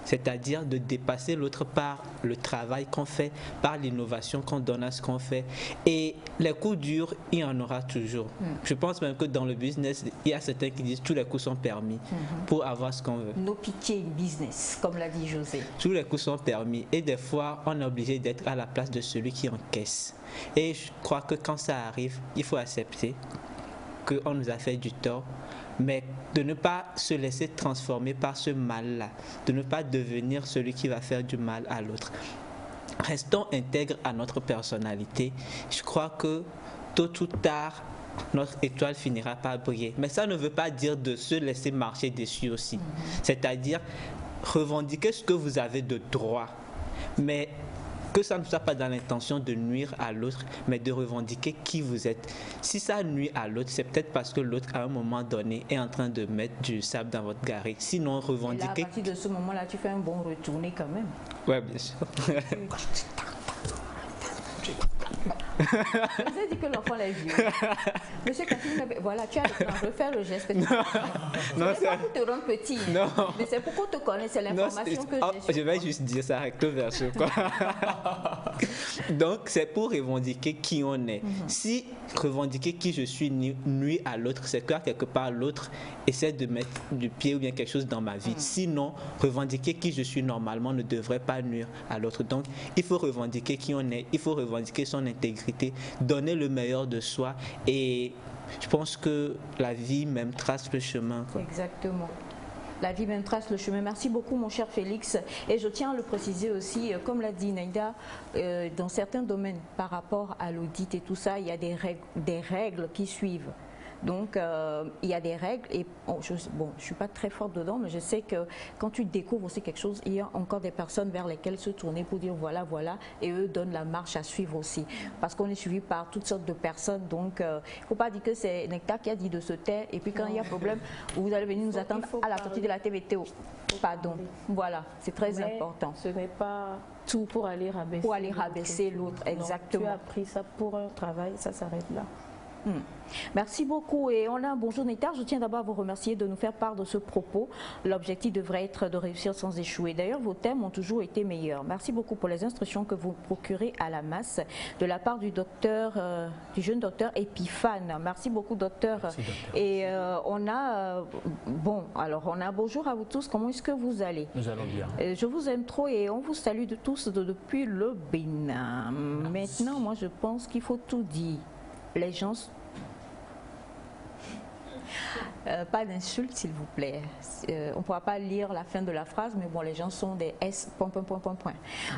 C'est-à-dire de dépasser l'autre par le travail qu'on fait, par l'innovation qu'on donne à ce qu'on fait. Et les coups durs, il y en aura toujours. Je pense même que dans le business, il y a certains qui disent tous les coups sont permis pour avoir ce qu'on veut. No pitié in business, comme l'a dit José. Tous les coups sont permis. Et des fois, on est obligé d'être à la place de celui qui encaisse. Et je crois que quand ça arrive, il faut accepter qu'on nous a fait du tort. Mais de ne pas se laisser transformer par ce mal-là, de ne pas devenir celui qui va faire du mal à l'autre. Restons intègres à notre personnalité. Je crois que tôt ou tard, notre étoile finira par briller. Mais ça ne veut pas dire de se laisser marcher dessus aussi. C'est-à-dire revendiquer ce que vous avez de droit. Mais que ça ne soit pas dans l'intention de nuire à l'autre, mais de revendiquer qui vous êtes. Si ça nuit à l'autre, c'est peut-être parce que l'autre, à un moment donné, est en train de mettre du sable dans votre garage. Sinon, revendiquer... Et là, à partir de ce moment-là, tu fais un bon retourné quand même. Ouais, bien sûr. Je vous ai dit que l'enfant l'a vu. Monsieur Catherine, voilà, tu as le temps. Je vais faire le geste. Non, c'est pas pour te rendre petit. Non. Mais c'est pour qu'on te connaisse. C'est l'information que j'ai. Je vais juste dire ça recto verso, quoi. Donc, c'est pour revendiquer qui on est. Si revendiquer qui je suis nuit à l'autre, c'est que quelque part l'autre essaie de mettre du pied ou bien quelque chose dans ma vie. Sinon, revendiquer qui je suis normalement ne devrait pas nuire à l'autre. Donc, il faut revendiquer qui on est, il faut revendiquer son intégrité, donner le meilleur de soi, et je pense que la vie même trace le chemin, quoi. Exactement. La vie même trace le chemin. Merci beaucoup, mon cher Félix. Et je tiens à le préciser aussi, comme l'a dit Naïda, dans certains domaines, par rapport à l'audit et tout ça, il y a des règles qui suivent. Donc, il y a des règles et je ne suis pas très forte dedans, mais je sais que quand tu découvres aussi quelque chose, il y a encore des personnes vers lesquelles se tourner pour dire voilà, voilà, et eux donnent la marche à suivre aussi. Parce qu'on est suivi par toutes sortes de personnes, donc il ne faut pas dire que c'est Nectar qui a dit de se taire, et puis quand il y a problème, vous allez venir nous attendre à la sortie de la TVTO. Pardon. Voilà, c'est très important. Ce n'est pas tout pour aller rabaisser. Pour aller rabaisser l'autre, exactement. Tu as pris ça pour un travail, ça s'arrête là. Merci beaucoup et on a un bonjour Nectar. Je tiens d'abord à vous remercier de nous faire part de ce propos. L'objectif devrait être de réussir sans échouer. D'ailleurs, vos thèmes ont toujours été meilleurs. Merci beaucoup pour les instructions que vous procurez à la masse de la part du docteur, du jeune docteur Epiphane. Merci beaucoup docteur. Merci, docteur. Et on a on a bonjour à vous tous. Comment est-ce que vous allez? Nous allons bien. Je vous aime trop et on vous salue de tous depuis le Bénin. Maintenant, moi je pense qu'il faut tout dire. Les gens... pas d'insultes, s'il vous plaît. On ne pourra pas lire la fin de la phrase, mais bon, les gens sont des S...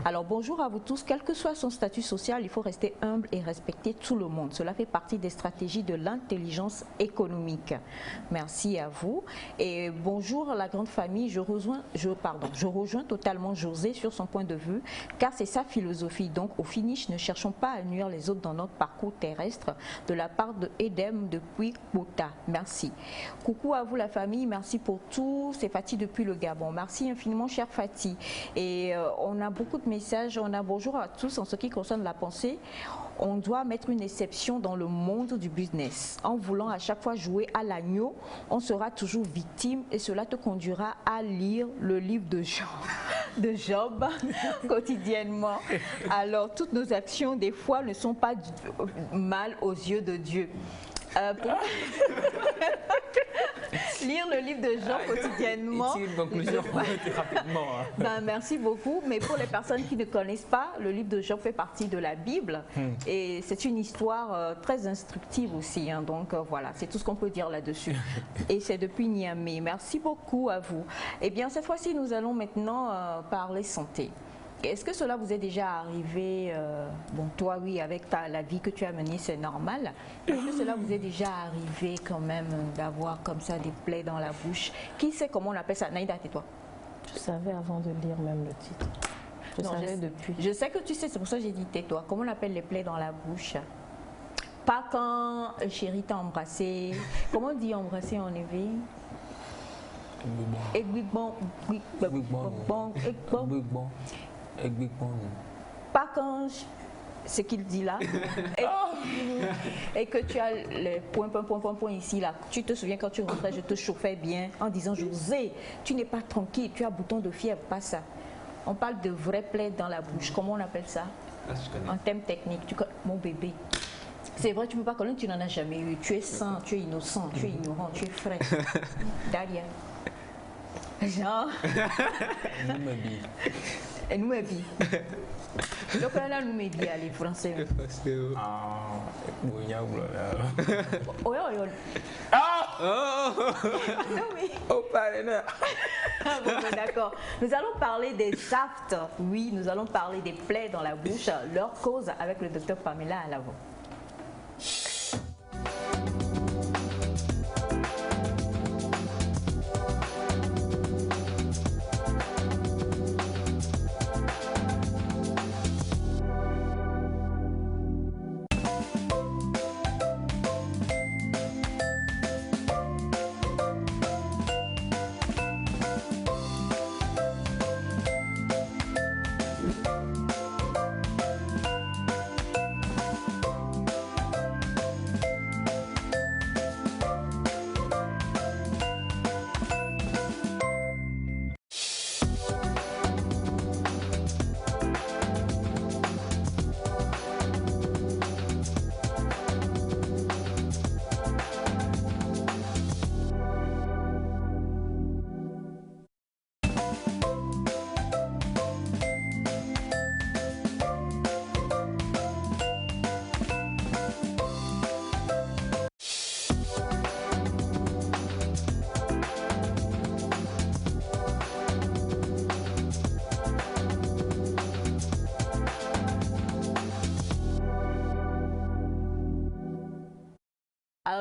Alors, bonjour à vous tous. Quel que soit son statut social, il faut rester humble et respecter tout le monde. Cela fait partie des stratégies de l'intelligence économique. Merci à vous. Et bonjour à la grande famille. Je rejoins totalement José sur son point de vue, car c'est sa philosophie. Donc, au finish, ne cherchons pas à nuire les autres dans notre parcours terrestre. De la part de Edem depuis Bota. Merci. Coucou à vous la famille, merci pour tout. C'est Fatih depuis le Gabon. Merci infiniment, cher Fatih. Et on a beaucoup de messages. On a bonjour à tous en ce qui concerne la pensée. On doit mettre une exception dans le monde du business. En voulant à chaque fois jouer à l'agneau, on sera toujours victime et cela te conduira à lire le livre de Job quotidiennement. Alors, toutes nos actions, des fois, ne sont pas mal aux yeux de Dieu. Lire le livre de Job quotidiennement. Ici, une conclusion rapidement. Ben, merci beaucoup. Mais pour les personnes qui ne connaissent pas, le livre de Job fait partie de la Bible. Et c'est une histoire très instructive aussi. Hein. Donc voilà, c'est tout ce qu'on peut dire là-dessus. Et c'est depuis Niamey. Merci beaucoup à vous. Eh bien, cette fois-ci, nous allons maintenant parler santé. Est-ce que cela vous est déjà arrivé, bon toi oui, avec la vie que tu as menée, c'est normal. Est-ce que cela vous est déjà arrivé quand même d'avoir comme ça des plaies dans la bouche? Qui sait comment on appelle ça? Naïda, tais-toi. Je savais avant de lire même le titre. Je savais depuis. Je sais que tu sais, c'est pour ça que j'ai dit tais-toi. Comment on appelle les plaies dans la bouche? Pas quand chérie t'a embrassé. Comment on dit embrasser en éveil? Pas quand ce qu'il dit là et que tu as les points ici là. Tu te souviens quand tu rentrais, je te chauffais bien en disant José, tu n'es pas tranquille, tu as bouton de fièvre, pas ça. On parle de vraies plaies dans la bouche. Comment on appelle ça? En termes techniques, mon bébé. C'est vrai, tu ne peux pas connaître, tu n'en as jamais eu. Tu es sain, tu es innocent, tu es ignorant, tu es frais. Dalia. Genre. Et nous m'habille. Donc là, nous m'habille, allez, français. Ah, oui. Oh, bon, d'accord. Nous allons parler des aftes. Oui, nous allons parler des plaies dans la bouche, leur cause avec le docteur Pamela à l'avant.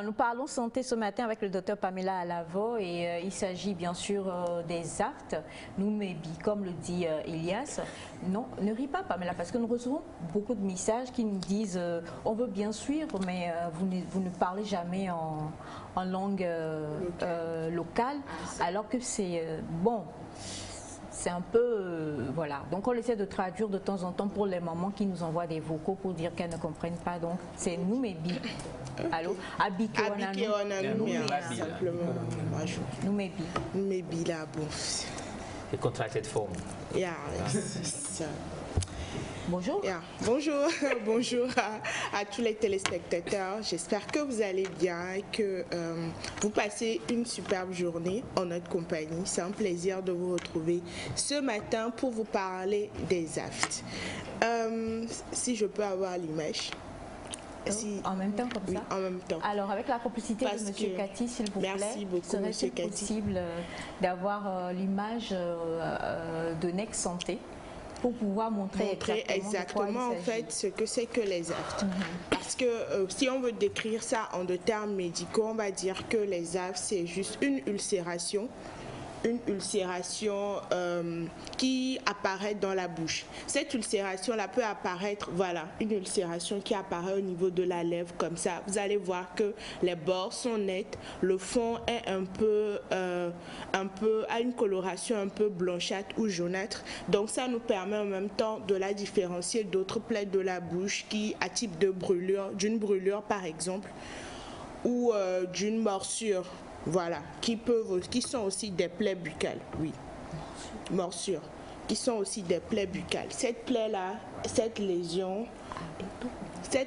Nous parlons santé ce matin avec le docteur Pamela Alavo et il s'agit bien sûr des aftes. Nous, maybe, comme le dit Elias, non, ne ris pas Pamela, parce que nous recevons beaucoup de messages qui nous disent on veut bien suivre, mais vous ne parlez jamais en langue locale, alors que c'est bon. C'est un peu, voilà. Donc on essaie de traduire de temps en temps pour les mamans qui nous envoient des vocaux pour dire qu'elles ne comprennent pas. Donc c'est nous, mais bi. Allô? Abike simplement. Nous, mais bi. Nous, mais bi là, bon. Et contracted form. Yeah, ça. Bonjour. Yeah. Bonjour, bonjour à tous les téléspectateurs. J'espère que vous allez bien et que vous passez une superbe journée en notre compagnie. C'est un plaisir de vous retrouver ce matin pour vous parler des aftes. Si je peux avoir l'image. Si... En même temps, comme oui, ça? En même temps. Alors, avec la complicité de M. Cathy, s'il vous plaît, serait-il possible d'avoir l'image de Next Santé pour pouvoir montrer exactement en fait ce que c'est que les aftes. Parce que si on veut décrire ça en de termes médicaux, on va dire que les aftes c'est juste une ulcération qui apparaît dans la bouche. Cette ulcération-là peut apparaître, voilà, une ulcération qui apparaît au niveau de la lèvre comme ça. Vous allez voir que les bords sont nets, le fond est un peu a une coloration un peu blanchâtre ou jaunâtre. Donc ça nous permet en même temps de la différencier d'autres plaies de la bouche qui à type de brûlure, d'une brûlure par exemple, ou d'une morsure. Voilà, qui sont aussi des plaies buccales, oui, morsures, qui sont aussi des plaies buccales. Cette plaie-là, cette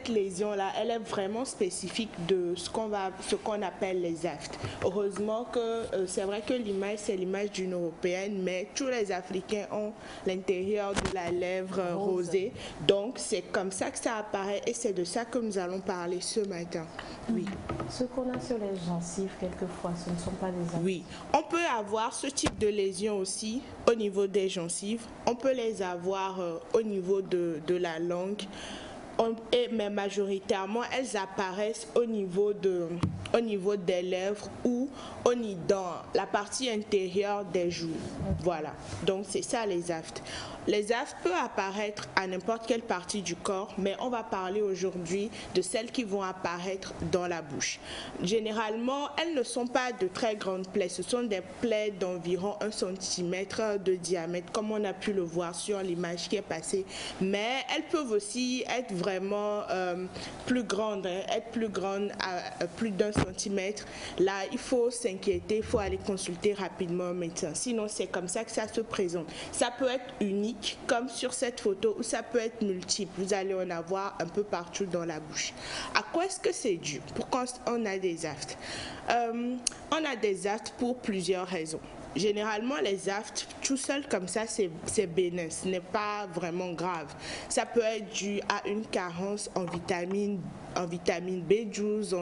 lésion-là, elle est vraiment spécifique de ce qu'on appelle les aftes. Heureusement que c'est vrai que l'image, c'est l'image d'une Européenne, mais tous les Africains ont l'intérieur de la lèvre rosée. Donc, c'est comme ça que ça apparaît et c'est de ça que nous allons parler ce matin. Oui. Ce qu'on a sur les gencives, quelquefois, ce ne sont pas des aftes. Oui. On peut avoir ce type de lésions aussi au niveau des gencives. On peut les avoir au niveau de la langue. Mais majoritairement, elles apparaissent au niveau des lèvres ou dans la partie intérieure des joues. Voilà, donc c'est ça les aftes. Les aftes peuvent apparaître à n'importe quelle partie du corps, mais on va parler aujourd'hui de celles qui vont apparaître dans la bouche. Généralement, elles ne sont pas de très grandes plaies. Ce sont des plaies d'environ 1 cm de diamètre, comme on a pu le voir sur l'image qui est passée. Mais elles peuvent aussi être vraiment plus grandes, être plus grandes à plus d'1 centimètre. Là, il faut s'inquiéter, il faut aller consulter rapidement un médecin. Sinon, c'est comme ça que ça se présente. Ça peut être unique, comme sur cette photo, ou ça peut être multiple. Vous allez en avoir un peu partout dans la bouche. À quoi est-ce que c'est dû? Pourquoi on a des aftes? On a des aftes pour plusieurs raisons. Généralement, les aftes, tout seul comme ça, c'est bénin, ce n'est pas vraiment grave. Ça peut être dû à une carence en vitamine B12,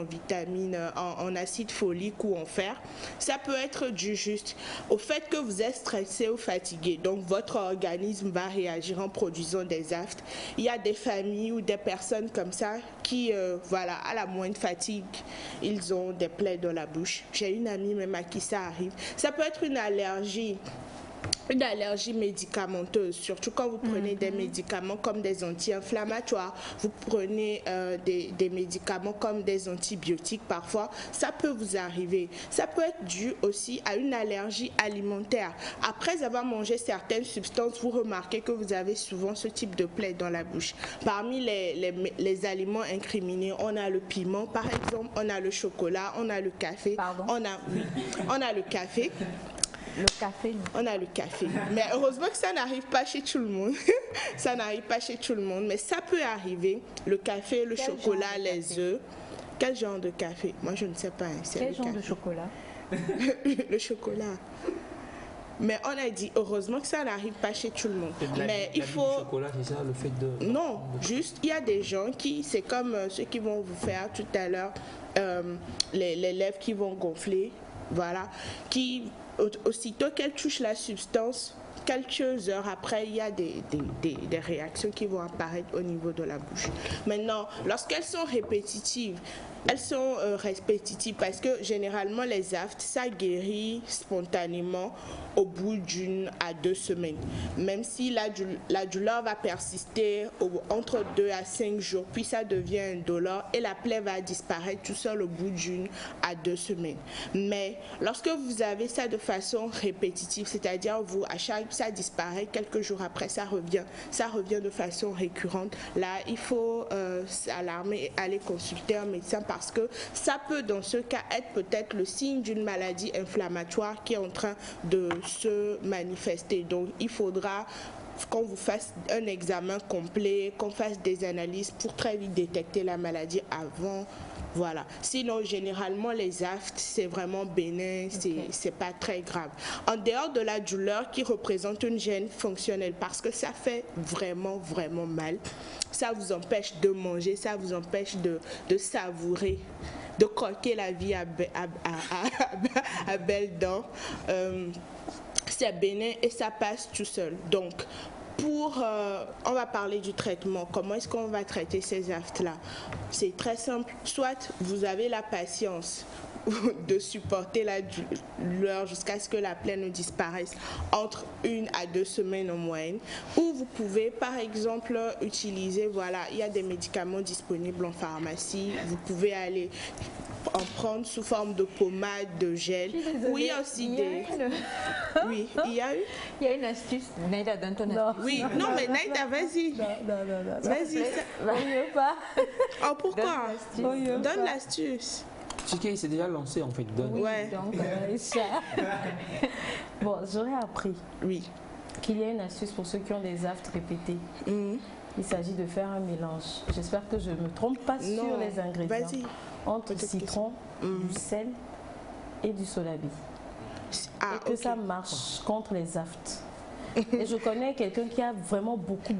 en acide folique ou en fer. Ça peut être dû juste au fait que vous êtes stressé ou fatigué. Donc, votre organisme va réagir en produisant des aftes. Il y a des familles ou des personnes comme ça qui, voilà, à la moindre fatigue, ils ont des plaies dans la bouche. J'ai une amie même à qui ça arrive. Ça peut être une allergie médicamenteuse, surtout quand vous prenez des médicaments comme des anti-inflammatoires, vous prenez des médicaments comme des antibiotiques parfois, ça peut vous arriver. Ça peut être dû aussi à une allergie alimentaire. Après avoir mangé certaines substances, vous remarquez que vous avez souvent ce type de plaie dans la bouche. Parmi les aliments incriminés, on a le piment par exemple, on a le chocolat, on a le café. Pardon? On a le café. Le café, non. On a le café. Mais heureusement que ça n'arrive pas chez tout le monde. Ça n'arrive pas chez tout le monde. Mais ça peut arriver. Le café, le chocolat, les œufs. Quel genre de café? Moi, je ne sais pas. Quel genre de chocolat? Le chocolat. Mais on a dit, heureusement que ça n'arrive pas chez tout le monde. Mais il faut... Du chocolat, c'est ça, le fait de... Non, juste, il y a des gens qui, c'est comme ceux qui vont vous faire tout à l'heure, les lèvres qui vont gonfler, voilà, qui... Aussitôt qu'elle touche la substance, quelques heures après, il y a des réactions qui vont apparaître au niveau de la bouche. Maintenant, lorsqu'elles sont répétitives, elles sont répétitives parce que généralement les aftes, ça guérit spontanément au bout d'1 à 2 semaines. Même si la douleur va persister entre 2 à 5 jours, puis ça devient indolore et la plaie va disparaître tout seul au bout d'1 à 2 semaines. Mais lorsque vous avez ça de façon répétitive, c'est-à-dire ça disparaît, quelques jours après ça revient de façon récurrente, là il faut s'alarmer et aller consulter un médecin parce que ça peut dans ce cas être peut-être le signe d'une maladie inflammatoire qui est en train de se manifester. Donc il faudra qu'on vous fasse un examen complet, qu'on fasse des analyses pour très vite détecter la maladie avant. Voilà. Sinon, généralement, les aftes, c'est vraiment bénin, c'est pas très grave. En dehors de la douleur qui représente une gêne fonctionnelle, parce que ça fait vraiment, vraiment mal. Ça vous empêche de manger, ça vous empêche de savourer, de croquer la vie à belles dents. C'est bénin et ça passe tout seul. Donc, on va parler du traitement. Comment est-ce qu'on va traiter ces aftes-là? C'est très simple. Soit vous avez la patience de supporter la douleur jusqu'à ce que la plaie ne disparaisse entre 1 à 2 semaines en moyenne, ou vous pouvez par exemple utiliser, il y a des médicaments disponibles en pharmacie, vous pouvez aller en prendre sous forme de pommade, de gel. Oui, il y a aussi des... Oui, il y a eu... Il y a une astuce. Naïda, donne ton astuce. Oui, non, mais Naïda, vas-y. Non. Vas-y. Vaut pas. Oh, pourquoi? Donne l'astuce. Chike, il s'est déjà lancé en fait. Donne. Ouais. Donc, bon, j'aurais appris qu'il y a une astuce pour ceux qui ont des aftes répétées. Il s'agit de faire un mélange. J'espère que je ne me trompe pas sur les ingrédients. Entre du citron, du sel et du solabi. Et que ça marche contre les aftes. Et je connais quelqu'un qui a vraiment beaucoup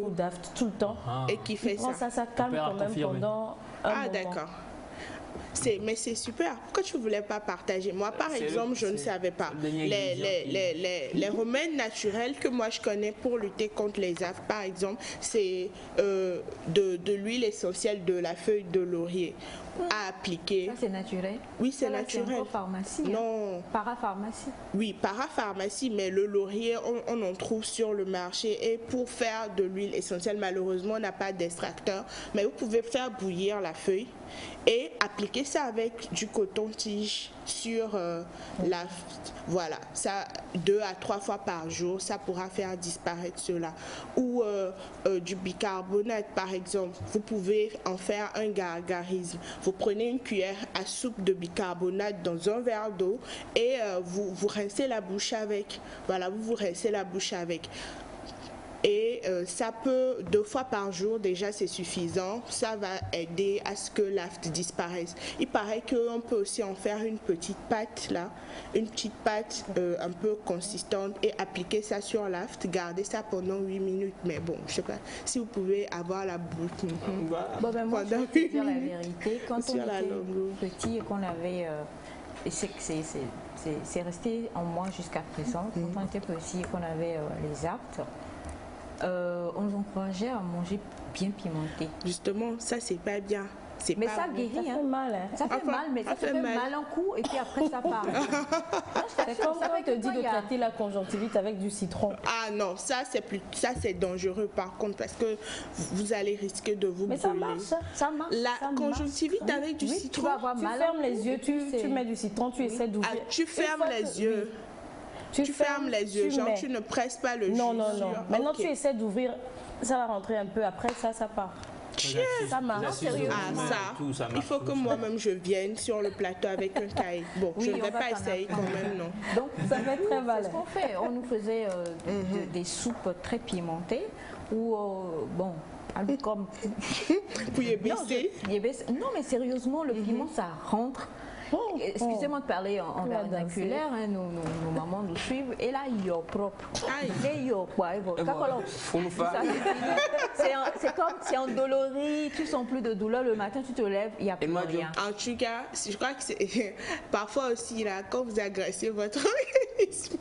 d'aftes tout le temps. Et qui fait ça. Ça calme quand même pendant un moment. Ah, d'accord. Mais c'est super. Pourquoi tu ne voulais pas partager? Moi, par exemple, je ne savais pas. Les remèdes naturels que moi je connais pour lutter contre les aftes, par exemple, c'est de l'huile essentielle de la feuille de laurier à appliquer. Ça, c'est naturel? Oui, c'est naturel. C'est en pharmacie? Non. Parapharmacie? Oui, parapharmacie, mais le laurier, on en trouve sur le marché. Et pour faire de l'huile essentielle, malheureusement, on n'a pas d'extracteur. Mais vous pouvez faire bouillir la feuille et appliquer ça avec du coton-tige sur l'afte. Voilà, ça 2 à 3 fois par jour, ça pourra faire disparaître cela. Ou du bicarbonate, par exemple. Vous pouvez en faire un gargarisme. Vous prenez une cuillère à soupe de bicarbonate dans un verre d'eau et vous rincez la bouche avec. Voilà, vous rincez la bouche avec. Et ça peut 2 fois par jour, déjà c'est suffisant. Ça va aider à ce que l'afte disparaisse. Il paraît qu'on peut aussi en faire une petite pâte là, une petite pâte un peu consistante et appliquer ça sur l'afte, garder ça pendant 8 minutes. Mais bon, je sais pas si vous pouvez avoir la bouche. Bon, ben moi, je vais te dire la vérité. Quand on était petit et qu'on avait... et c'est resté en moi jusqu'à présent. Quand on était petit et qu'on avait les aftes, on nous encourageait à manger bien pimenté. Justement, ça c'est pas bien. Mais ça guérit, ça fait mal. Ça fait mal, mais ça fait mal un coup et puis après ça part. C'est comme ça qu'on te dit de traiter la conjonctivite avec du citron. Ah non, ça c'est dangereux par contre parce que vous allez risquer de vous brûler. Ça marche. La conjonctivite avec du citron. Tu vas avoir mal. Tu fermes les yeux, tu mets du citron, tu essaies d'ouvrir. Ah, tu fermes les yeux. Tu fermes les yeux, genre tu ne presses pas le jus. Non. Maintenant tu essaies d'ouvrir, ça va rentrer un peu, après ça part. Ça marche. Ça, il faut que moi-même je vienne sur le plateau avec un cahier. Bon, je ne vais pas essayer quand même, non. Donc ça fait très mal. C'est ce qu'on fait. On nous faisait des soupes très pimentées ou bon. Comme pour y baisser. Non, mais sérieusement, le piment ça rentre. Excusez-moi de parler en vernaculaire, nos mamans nous suivent et là il y a propre. C'est comme c'est endolori, tu sens plus de douleur le matin, tu te lèves, il n'y a plus rien. En tout cas, je crois que c'est parfois aussi là quand vous agressez votre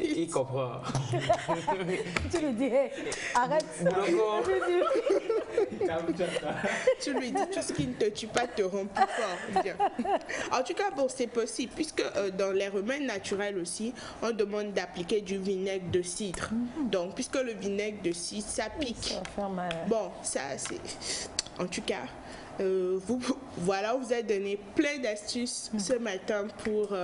il comprend. Tu lui dis hey, arrête. Tu lui dis tout ce qui ne te tue pas te rend plus fort. Bien. En tout cas, bon, c'est possible, puisque dans les remèdes naturels aussi, on demande d'appliquer du vinaigre de cidre. Donc, puisque le vinaigre de cidre, ça pique. Ça va faire mal. Bon, ça, c'est... En tout cas, voilà, on vous a donné plein d'astuces ce matin pour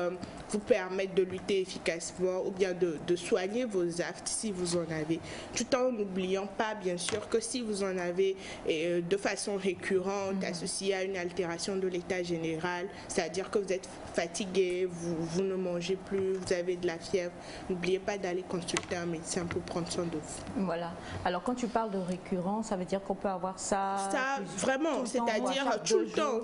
vous permettre de lutter efficacement ou bien de soigner vos aftes si vous en avez, tout en n'oubliant pas bien sûr que si vous en avez de façon récurrente associée à une altération de l'état général, c'est-à-dire que vous êtes fatigué, vous ne mangez plus, vous avez de la fièvre, n'oubliez pas d'aller consulter un médecin pour prendre soin de vous. Voilà. Alors quand tu parles de récurrence, ça veut dire qu'on peut avoir ça... Ça, vraiment, c'est-à-dire tout le temps,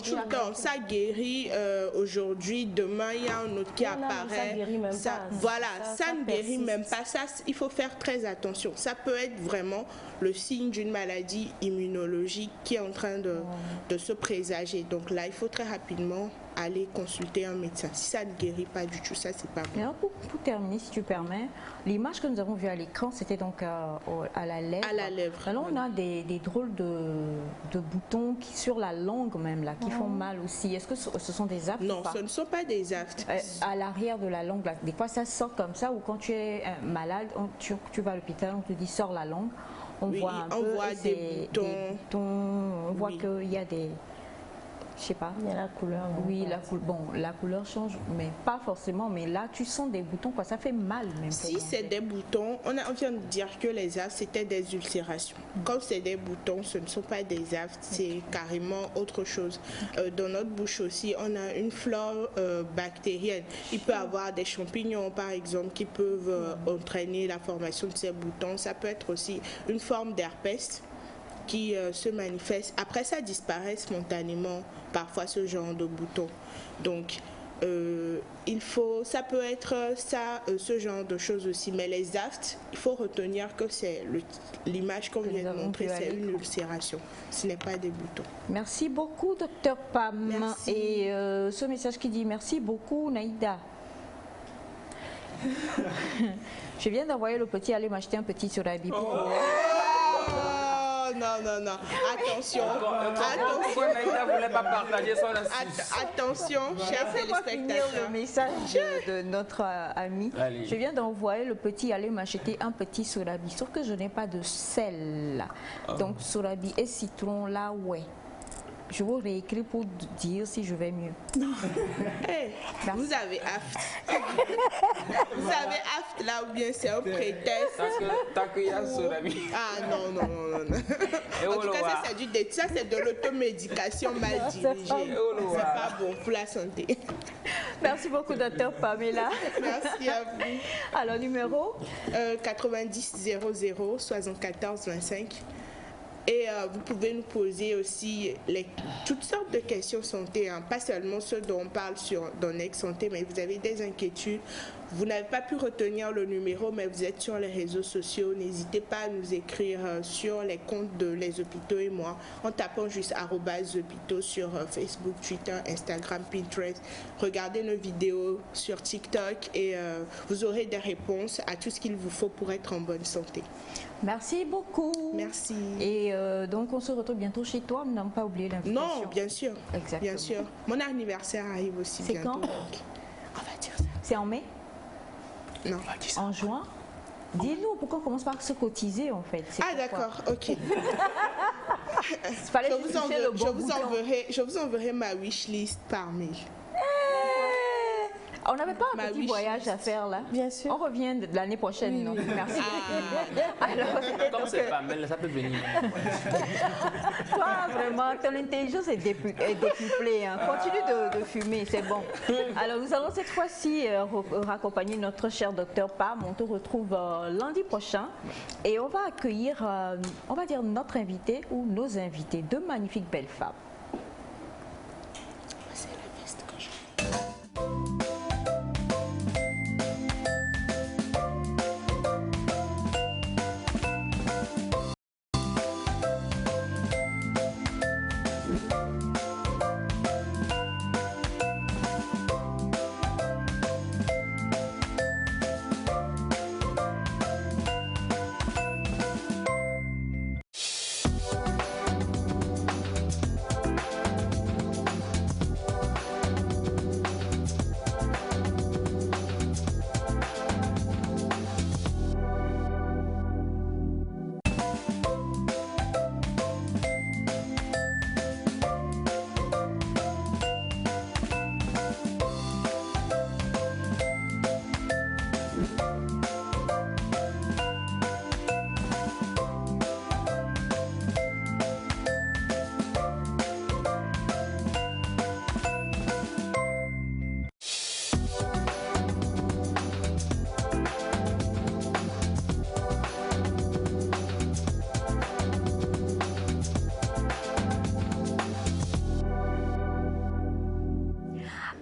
ça guérit aujourd'hui, demain il y a un autre qui apparaît. Ça guérit même pas. Voilà, ça ne guérit persiste. même pas. Ça, il faut faire très attention. Ça peut être vraiment le signe d'une maladie immunologique qui est en train de se présager. Donc là, il faut très rapidement aller consulter un médecin. Si ça ne guérit pas du tout, ça c'est pas bon. Mais alors, pour terminer, si tu permets, l'image que nous avons vue à l'écran, c'était donc à la lèvre. À la lèvre. Alors on a des drôles de boutons qui, sur la langue même, là, qui font mal aussi. Est-ce que ce sont des aftes? Non, ou pas? ce ne sont pas des aftes. À l'arrière de la langue, là, des fois ça sort comme ça, ou quand tu es malade, tu vas à l'hôpital, on te dit sors la langue. On Oui, voit on voit des boutons. On voit Oui. qu'il y a des... Je sais pas. Il y a la couleur. Oui, la couleur change, mais pas forcément. Mais là, tu sens des boutons, quoi. Ça fait mal même. Si c'est des boutons, on vient de dire que les aftes, c'était des ulcérations. Quand c'est des boutons, ce ne sont pas des aftes, c'est carrément autre chose. Dans notre bouche aussi, on a une flore bactérienne. Il peut y avoir des champignons, par exemple, qui peuvent entraîner la formation de ces boutons. Ça peut être aussi une forme d'herpès qui se manifeste. Après, ça disparaît spontanément, parfois, ce genre de boutons. Donc, ça peut être ça, ce genre de choses aussi. Mais les aftes, il faut retenir que c'est l'image qu'on vient de montrer, c'est une ulcération. Ce n'est pas des boutons. Merci beaucoup, docteur Pam. Merci. Et ce message qui dit merci beaucoup, Naïda. Je viens d'envoyer le petit aller m'acheter un petit surabi. Non. Attention. Pourquoi Naïda ne voulait pas partager son astuce? Attention, chers Laissez-moi finir téléspectateurs. le message de notre ami. Allez. Je viens d'envoyer le petit aller m'acheter un petit surabi, sauf que je n'ai pas de sel. Donc surabi et citron là, ouais. Je vous réécris pour dire si je vais mieux. Hey, vous avez aft. Vous avez aft là ou bien c'est un prétexte. Parce que t'as qu'il y a ce ami. Ah non. Et En tout cas, Oloa. ça c'est de l'automédication mal dirigée. C'est pas bon pour la santé. Merci beaucoup, docteur Pamela. Merci à vous. Alors, numéro 90 00 74 25. Et vous pouvez nous poser aussi toutes sortes de questions santé, hein, pas seulement ceux dont on parle dans Next Santé, mais vous avez des inquiétudes. Vous n'avez pas pu retenir le numéro, mais vous êtes sur les réseaux sociaux. N'hésitez pas à nous écrire sur les comptes de Les Hôpitaux et moi, en tapant juste @hôpitaux sur Facebook, Twitter, Instagram, Pinterest. Regardez nos vidéos sur TikTok et vous aurez des réponses à tout ce qu'il vous faut pour être en bonne santé. Merci beaucoup. Merci. Et donc, on se retrouve bientôt chez toi. Nous n'avons pas oublié l'invitation. Non, bien sûr. Exactement. Bien sûr. Mon anniversaire arrive aussi C'est bientôt. quand? On va dire ça. C'est en mai? Non. En juin? Dis-nous, pourquoi on commence par se cotiser en fait? C'est Ah pourquoi. d'accord, ok. Il fallait Je juste vous, toucher le bon bouton. je vous enverrai ma wishlist par mail. On n'avait pas un Ma petit wish voyage list. à faire là? Bien sûr. On revient de l'année prochaine, non? Merci. Alors, Comme c'est pas mal, ça peut venir. toi, vraiment, ton intelligence est décuplée. Hein. Continue de fumer, c'est bon. Alors, nous allons cette fois-ci raccompagner notre cher docteur Pam. On te retrouve lundi prochain et on va accueillir, on va dire, notre invité ou nos invités, deux magnifiques belles femmes. C'est la veste que je...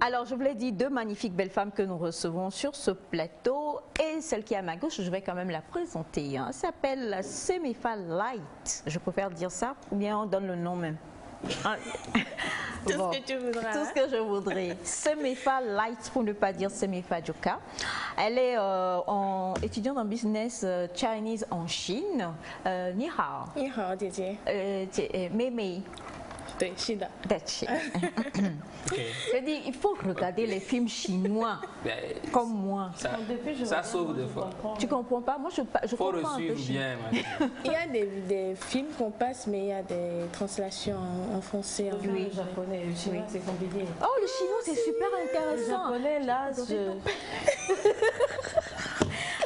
Alors, je vous l'ai dit, deux magnifiques belles femmes que nous recevons sur ce plateau. Et celle qui est à ma gauche, je vais quand même la présenter. Elle s'appelle Semefa Light. Je préfère dire ça, ou bien on donne le nom même. Tout ce que tu voudras. Tout ce que je voudrais. Semefa Light, pour ne pas dire Semefa Joka. Elle est étudiante en business Chinese en Chine. Ni hao. 你好，姐姐。妹妹。对，是的。Je dis, il faut regarder les films chinois comme moi. Ça sauve des fois. Tu comprends pas? Moi, je faut comprends le un peu suivre chinois. bien. Il y a des films qu'on passe, mais il y a des translations en français. En Oui, japonais, le chinois, c'est compliqué. Oh, le chinois, c'est super Le intéressant. japonais, là,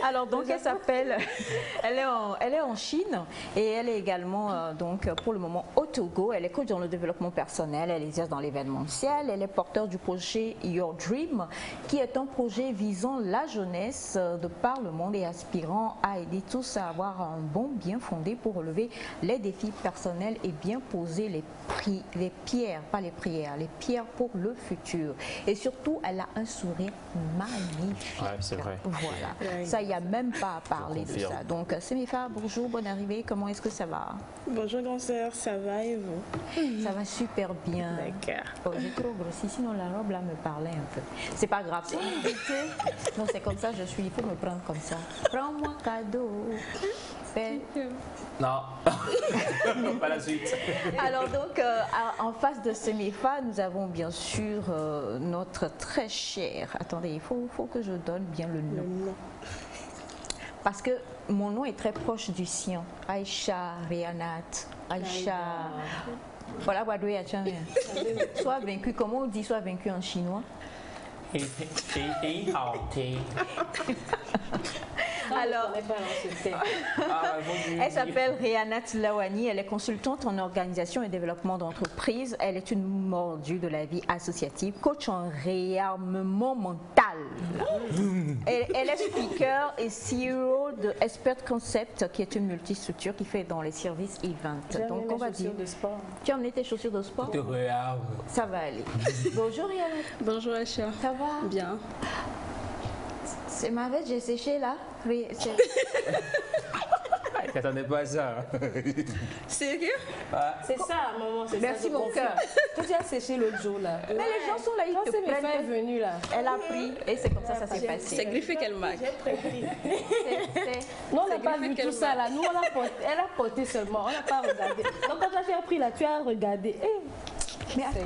Alors donc elle s'appelle, elle est en Chine et elle est également donc pour le moment au Togo. Elle est coach dans le développement personnel, elle exerce dans l'événementiel, elle est porteur du projet Your Dream qui est un projet visant la jeunesse de par le monde et aspirant à aider tous à avoir un bon bien fondé pour relever les défis personnels et bien poser les pierres, pas les prières, les pierres pour le futur. Et surtout, elle a un sourire magnifique. Ouais, c'est vrai. Voilà. Ça, il n'y a même pas à parler de ça. Donc, Semefa, bonjour, bonne arrivée. Comment est-ce que ça va? Bonjour, grand sœur, ça va et vous? Ça va super bien. D'accord. Oh, j'ai trop grossi, sinon la robe là me parlait un peu. C'est pas grave. Non, c'est comme ça, je suis. Il faut me prendre comme ça. Prends-moi cadeau. Non, pas la suite. Alors donc, en face de Semefa, nous avons bien sûr notre très cher. Attendez, il faut que je donne bien le nom. Parce que mon nom est très proche du sien. Aïcha, Rianat, Aïcha. Voilà, Wadoué, sois vaincu. Comment on dit sois vaincu en chinois? Alors, elle s'appelle Rianat Lawani, elle est consultante en organisation et développement d'entreprise. Elle est une mordue de la vie associative, coach en réarmement mental. Elle est speaker et CEO de Expert Concept, qui est une multistructure qui fait dans les services event. Donc on va dire. Tu as emmené tes chaussures de sport? Ça va aller. Bonjour Rianat. Bonjour Aïcha. Ça va? Bien. C'est ma veste, j'ai séché là. T'attendais pas à ça. Sérieux? c'est ça, maman, c'est ça. Merci mon cœur. Tu as séché l'autre jour là. Mais les gens sont là, ils te Semefa est plaignent. venue là. Elle a pris et c'est comme ça s'est passé. C'est griffé qu'elle marque. Nous, on n'a pas griffé vu qu'elle tout ça là. Nous, elle a porté seulement. On n'a pas regardé. Donc, quand tu as pris là, tu as regardé. Mais attends,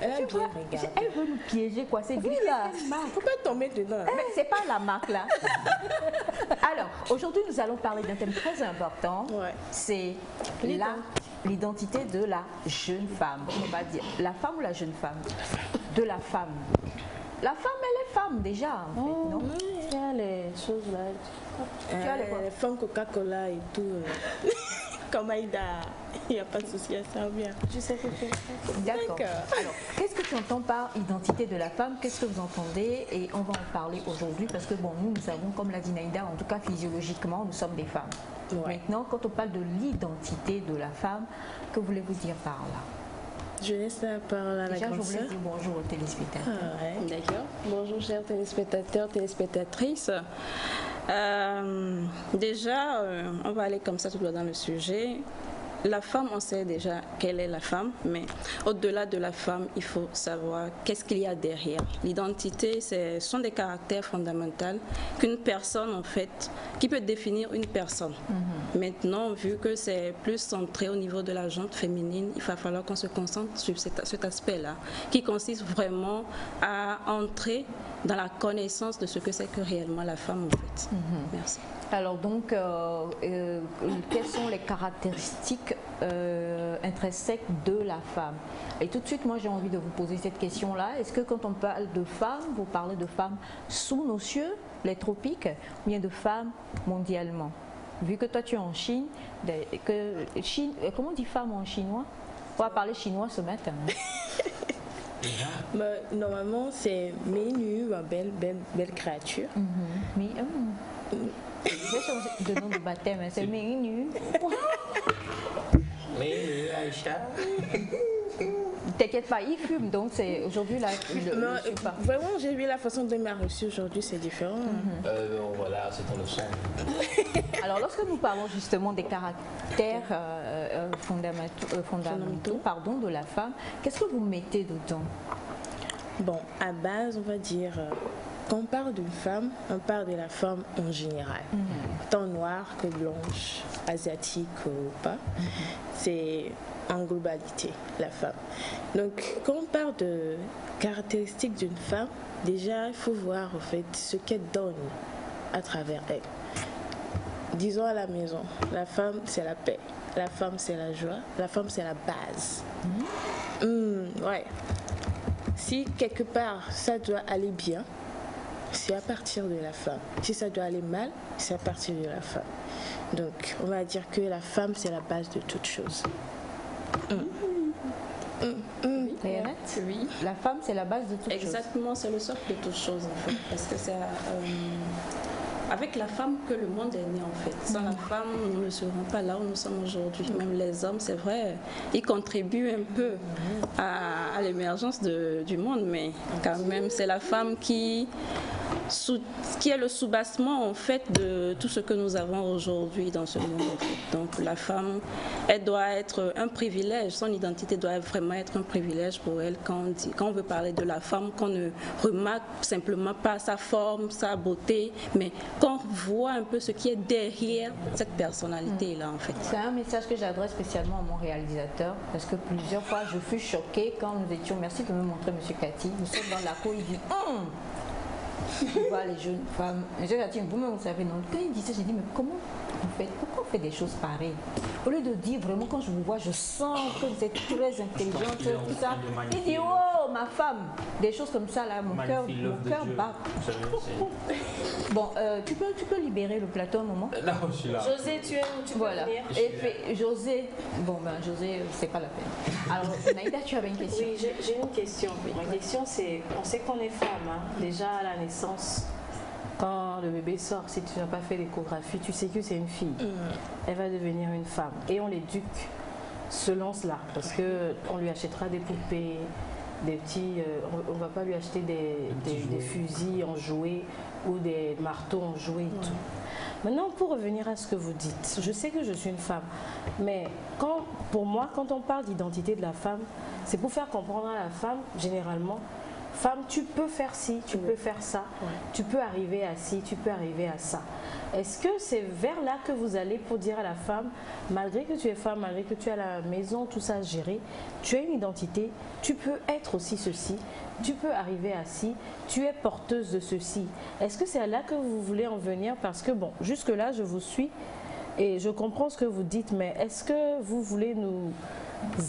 Elle a bien regardé. elle veut nous piéger quoi, c'est gris là. Faut pas tomber dedans. Mais c'est pas la marque là. Alors, aujourd'hui nous allons parler d'un thème très important. Ouais. C'est l'identité de la jeune femme. On va dire la femme ou la jeune femme? De la femme. La femme, elle est femme déjà en fait, non? Il y a les choses là. Tu as les femmes Coca-Cola et tout. Comme Aïda, il n'y a pas de souci à ça, bien. Tu sais que tu D'accord. Alors, qu'est-ce que tu entends par identité de la femme? Qu'est-ce que vous entendez? Et on va en parler aujourd'hui parce que bon, nous savons, comme l'a dit Naïda, en tout cas physiologiquement, nous sommes des femmes. Ouais. Maintenant, quand on parle de l'identité de la femme, que voulez-vous dire par là? Je laisse la parole à la Déjà, je grande voulais sœur. dire bonjour aux téléspectateurs. Ah ouais. D'accord. Bonjour chers téléspectateurs, téléspectatrices. Déjà, on va aller comme ça tout droit dans le sujet. La femme, on sait déjà quelle est la femme, mais au-delà de la femme, il faut savoir qu'est-ce qu'il y a derrière. L'identité, ce sont des caractères fondamentaux qu'une personne, en fait, qui peut définir une personne. Maintenant, vu que c'est plus centré au niveau de la gente féminine, il va falloir qu'on se concentre sur cet aspect-là, qui consiste vraiment à entrer dans la connaissance de ce que c'est que réellement la femme, en fait. Merci. Alors donc, quelles sont les caractéristiques intrinsèques de la femme? Et tout de suite, moi j'ai envie de vous poser cette question-là. Est-ce que quand on parle de femmes, vous parlez de femmes sous nos cieux, les tropiques, ou bien de femmes mondialement? Vu que toi tu es en Chine, comment on dit femme en chinois? On va parler chinois ce matin. Mais normalement, c'est menu, belle créature. Mais, j'ai changé de nom de baptême, c'est Ménu. Mais Aïcha. T'inquiète pas, il fume, donc c'est aujourd'hui là. Vraiment, j'ai vu la façon dont il m'a reçu aujourd'hui, c'est différent. Voilà, c'est ton leçon. Alors, lorsque nous parlons justement des caractères fondamentaux pardon, de la femme, qu'est-ce que vous mettez dedans? Bon, à base, on va dire, quand on parle d'une femme, on parle de la femme en général. Tant noire que blanche, asiatique ou pas, c'est en globalité la femme. Donc, quand on parle de caractéristiques d'une femme, déjà, il faut voir en fait ce qu'elle donne à travers elle. Disons à la maison, la femme, c'est la paix. La femme, c'est la joie. La femme, c'est la base. Ouais. Si quelque part ça doit aller bien, c'est à partir de la femme. Si ça doit aller mal, c'est à partir de la femme. Donc on va dire que la femme c'est la base de toute chose. Oui. La femme c'est la base de toute chose. Exactement, c'est le socle de toute chose en fait. Parce que c'est avec la femme que le monde est né en fait. Sans la femme, nous ne serons pas là où nous sommes aujourd'hui. Même les hommes, c'est vrai, ils contribuent un peu à l'émergence du monde, mais quand même, c'est la femme qui est le soubassement en fait de tout ce que nous avons aujourd'hui dans ce monde. En fait. Donc la femme, elle doit être un privilège, son identité doit vraiment être un privilège pour elle quand on veut parler de la femme, qu'on ne remarque simplement pas sa forme, sa beauté, mais qu'on voit un peu ce qui est derrière cette personnalité-là en fait. C'est un message que j'adresse spécialement à mon réalisateur parce que plusieurs fois je fus choquée quand nous étions, merci de me montrer monsieur Cathy, nous sommes dans la cour, il dit tu vois les jeunes femmes, monsieur Cathy, vous-même vous savez non, quand il dit ça, j'ai dit mais comment vous faites, pourquoi on fait des choses pareilles? Au lieu de dire vraiment quand je vous vois, je sens que vous êtes très intelligente, tout ça, il dit oh ma femme, des choses comme ça là, mon cœur bat. Bon, tu peux libérer le plateau un moment? Non, je suis là. José, tu peux venir. Et José, José, c'est pas la peine. Alors, Naïda, tu avais une question? Oui, j'ai une question. Ma question, c'est, on sait qu'on est femme, hein. Déjà à la naissance, quand le bébé sort, si tu n'as pas fait l'échographie, tu sais que c'est une fille. Elle va devenir une femme. Et on l'éduque selon cela, parce qu'on lui achètera des poupées, des petits, on ne va pas lui acheter des fusils en jouets ou des marteaux en jouets et tout. Maintenant, pour revenir à ce que vous dites, je sais que je suis une femme, mais pour moi, quand on parle d'identité de la femme, c'est pour faire comprendre à la femme, généralement, femme, tu peux faire ci, tu peux faire ça, tu peux arriver à ci, tu peux arriver à ça. Est-ce que c'est vers là que vous allez pour dire à la femme, malgré que tu es femme, malgré que tu as la maison, tout ça à gérer, tu as une identité, tu peux être aussi ceci, tu peux arriver à ci, tu es porteuse de ceci. Est-ce que c'est là que vous voulez en venir? Parce que bon, jusque-là, je vous suis et je comprends ce que vous dites, mais est-ce que vous voulez nous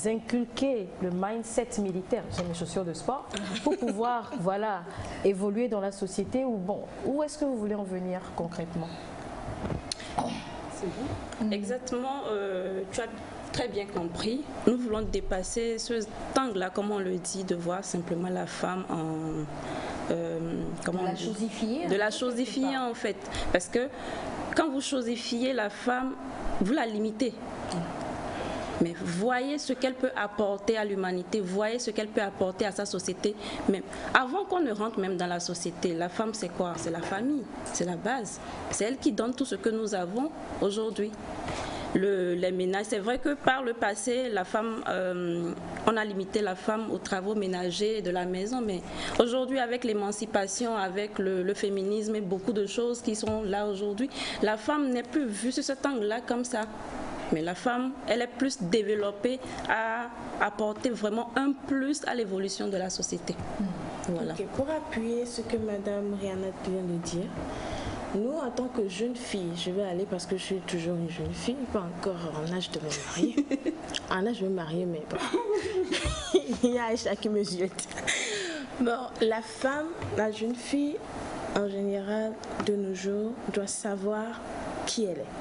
inculquer le mindset militaire, j'ai mes chaussures de sport, pour pouvoir évoluer dans la société ou bon, où est-ce que vous voulez en venir concrètement? Exactement, tu as très bien compris. Nous voulons dépasser ce angle-là, comme on le dit, de voir simplement la femme en... de la chosifier en fait. Parce que quand vous chosifiez la femme, vous la limitez. Mais voyez ce qu'elle peut apporter à l'humanité, voyez ce qu'elle peut apporter à sa société. Même avant qu'on ne rentre même dans la société, la femme c'est quoi? C'est la famille, c'est la base. C'est elle qui donne tout ce que nous avons aujourd'hui. Les ménages, c'est vrai que par le passé, la femme, on a limité la femme aux travaux ménagers de la maison, mais aujourd'hui avec l'émancipation, avec le féminisme et beaucoup de choses qui sont là aujourd'hui, la femme n'est plus vue sur cet angle-là comme ça. Mais la femme, elle est plus développée à apporter vraiment un plus à l'évolution de la société. Voilà. Okay, pour appuyer ce que Madame Rihanna vient de dire, nous, en tant que jeune fille, je vais aller parce que je suis toujours une jeune fille, pas encore en âge de me marier. En âge de me marier, mais bon. Il y a Aïcha qui me jette. Bon, la femme, la jeune fille, en général, de nos jours, doit savoir qui elle est.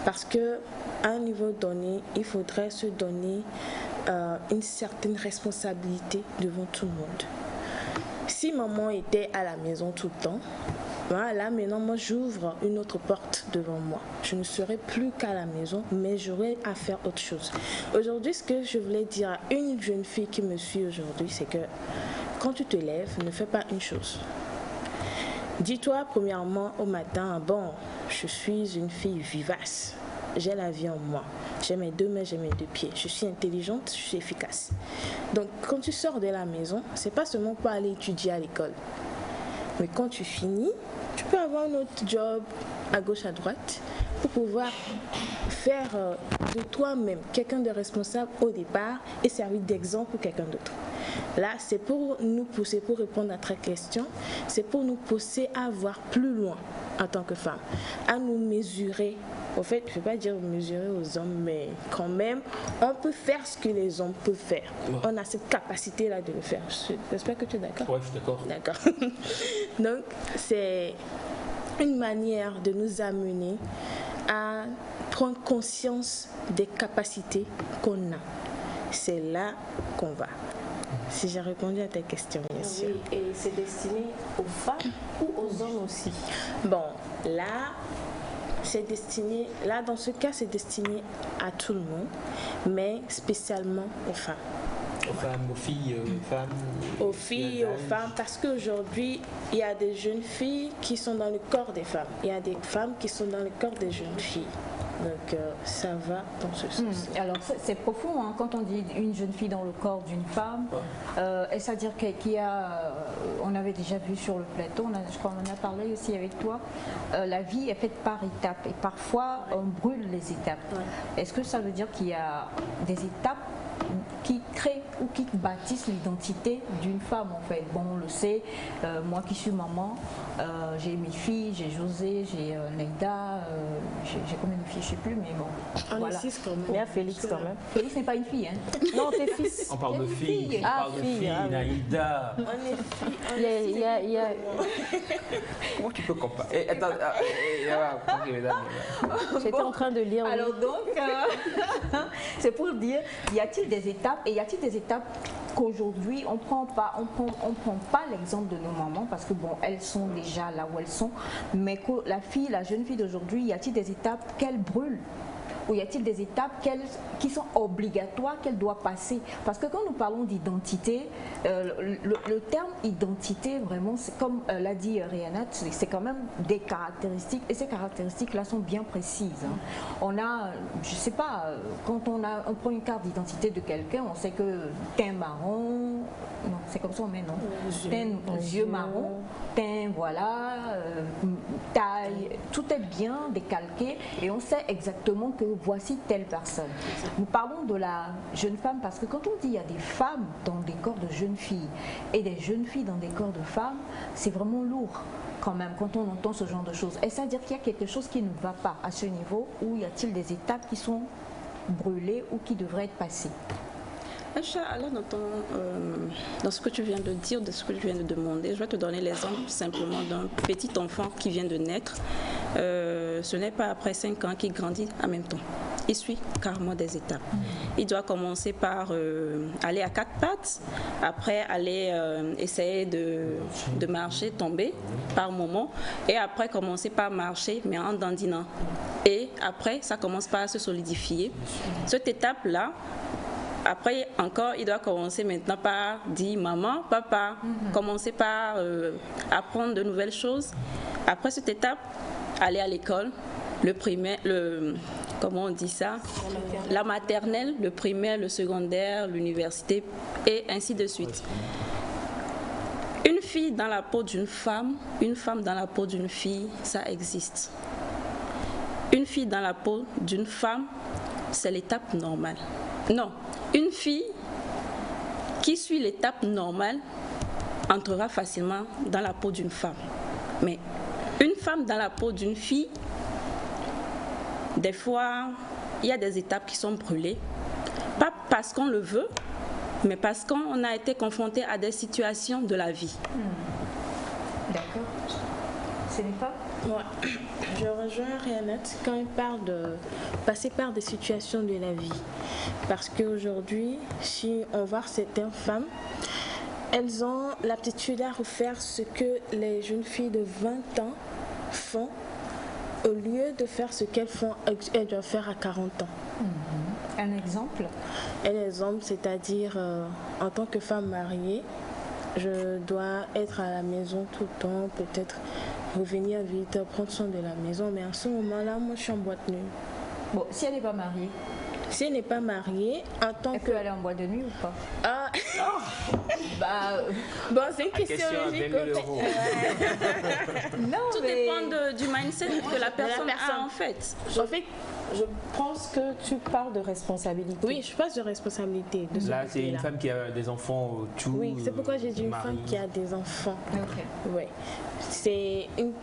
Parce que à un niveau donné, il faudrait se donner une certaine responsabilité devant tout le monde. Si maman était à la maison tout le temps, Voilà, maintenant, moi, j'ouvre une autre porte devant moi. Je ne serai plus qu'à la maison, mais j'aurai à faire autre chose. Aujourd'hui, ce que je voulais dire à une jeune fille qui me suit aujourd'hui, c'est que quand tu te lèves, ne fais pas une chose. Dis-toi, premièrement, au matin, bon, je suis une fille vivace. J'ai la vie en moi. J'ai mes 2 mains, j'ai mes 2 pieds. Je suis intelligente, je suis efficace. Donc, quand tu sors de la maison, c'est pas seulement pour aller étudier à l'école. Mais quand tu finis, tu peux avoir un autre job à gauche, à droite, pour pouvoir faire de toi-même quelqu'un de responsable au départ et servir d'exemple pour quelqu'un d'autre. Là, c'est pour nous pousser, pour répondre à ta question, c'est pour nous pousser à voir plus loin en tant que femme, à nous mesurer. En fait, je ne vais pas dire mesurer aux hommes, mais quand même, on peut faire ce que les hommes peuvent faire. On a cette capacité-là de le faire. J'espère que tu es d'accord. Oui, je suis d'accord. D'accord. Donc, c'est une manière de nous amener à prendre conscience des capacités qu'on a. C'est là qu'on va. Si j'ai répondu à ta question, bien sûr. Oui, et c'est destiné aux femmes ou aux hommes aussi? Bon, là, c'est destiné, là dans ce cas, c'est destiné à tout le monde, mais spécialement aux femmes. Aux femmes, aux filles, aux femmes. Aux filles, aux femmes, parce qu'aujourd'hui, il y a des jeunes filles qui sont dans le corps des femmes. Il y a des femmes qui sont dans le corps des jeunes filles. Donc ça va dans ce sens. Alors c'est profond hein, quand on dit une jeune fille dans le corps d'une femme. Est-ce à dire qu'il y a, on avait déjà vu sur le plateau, je crois qu'on en a parlé aussi avec toi, la vie est faite par étapes et parfois on brûle les étapes. Est-ce que ça veut dire qu'il y a des étapes qui créent ou qui bâtissent l'identité d'une femme en fait? Bon, on le sait, moi qui suis maman, j'ai mes filles, j'ai José, j'ai Neida, j'ai combien de filles, je ne sais plus, mais bon. On voilà. est 6 quand même. Il y a Félix quand même. Félix n'est pas une fille, hein? Non, t'es fils. On parle de filles, on parle de filles, Naïda. On est filles. Comment tu peux comparer? Attends, j'étais en train de lire. Alors donc, c'est pour dire, y a-t-il des étapes et y a-t-il des étapes qu'aujourd'hui on prend pas l'exemple de nos mamans parce que bon, elles sont déjà là où elles sont, mais que la jeune fille d'aujourd'hui, y a-t-il des étapes qu'elle brûle? Ou y a-t-il des étapes qui sont obligatoires qu'elle doit passer? Parce que quand nous parlons d'identité, le terme identité, vraiment, c'est comme l'a dit Rihanna, c'est quand même des caractéristiques, et ces caractéristiques-là sont bien précises. Hein. On a, je sais pas, quand on prend une carte d'identité de quelqu'un, on sait que teint marron, non, c'est comme ça on met, non? Teint, yeux marron, teint, voilà, taille, tout est bien décalqué et on sait exactement que voici telle personne. Nous parlons de la jeune femme parce que quand on dit il y a des femmes dans des corps de jeunes filles et des jeunes filles dans des corps de femmes, c'est vraiment lourd quand même quand on entend ce genre de choses. Est-ce à dire qu'il y a quelque chose qui ne va pas à ce niveau ou y a-t-il des étapes qui sont brûlées ou qui devraient être passées? Là, dans ce que tu viens de dire, de ce que tu viens de demander, je vais te donner l'exemple simplement d'un petit enfant qui vient de naître. Ce n'est pas après 5 ans qu'il grandit en même temps. Il suit carrément des étapes. Il doit commencer par aller à 4 pattes, après aller essayer de marcher, tomber par moment, et après commencer par marcher, mais en dandinant. Et après, ça commence par se solidifier. Cette étape-là, après encore, il doit commencer maintenant par dire maman, papa, commencer par apprendre de nouvelles choses. Après cette étape, aller à l'école, le primaire, comment on dit ça? La maternelle, le primaire, le secondaire, l'université et ainsi de suite. Une fille dans la peau d'une femme, une femme dans la peau d'une fille, ça existe. Une fille dans la peau d'une femme, c'est l'étape normale. Non, une fille qui suit l'étape normale entrera facilement dans la peau d'une femme. Mais une femme dans la peau d'une fille, des fois, il y a des étapes qui sont brûlées. Pas parce qu'on le veut, mais parce qu'on a été confronté à des situations de la vie. D'accord. C'est une femme? Ouais. Je rejoins Rihanna quand elle parle de passer par des situations de la vie. Parce qu'aujourd'hui, si on voit certaines femmes, elles ont l'aptitude à refaire ce que les jeunes filles de 20 ans font au lieu de faire ce qu'elles font, elles doivent faire à 40 ans. Un exemple? Un exemple, c'est-à-dire en tant que femme mariée, je dois être à la maison tout le temps, peut-être revenir vite, prendre soin de la maison, mais à ce moment-là, moi je suis en boîte nuit. Bon, si elle n'est pas mariée? Si elle n'est pas mariée, en tant que... Elle peut aller en boîte de nuit ou pas? Ah. Bon, c'est une question logique. Non, tout dépend du mindset que la personne a en fait. Je pense que tu parles de responsabilité. Oui, je parle de responsabilité. Là, c'est une femme qui a des enfants autour. Oui, c'est pourquoi j'ai dit une femme qui a des enfants. Ok. Oui. C'est une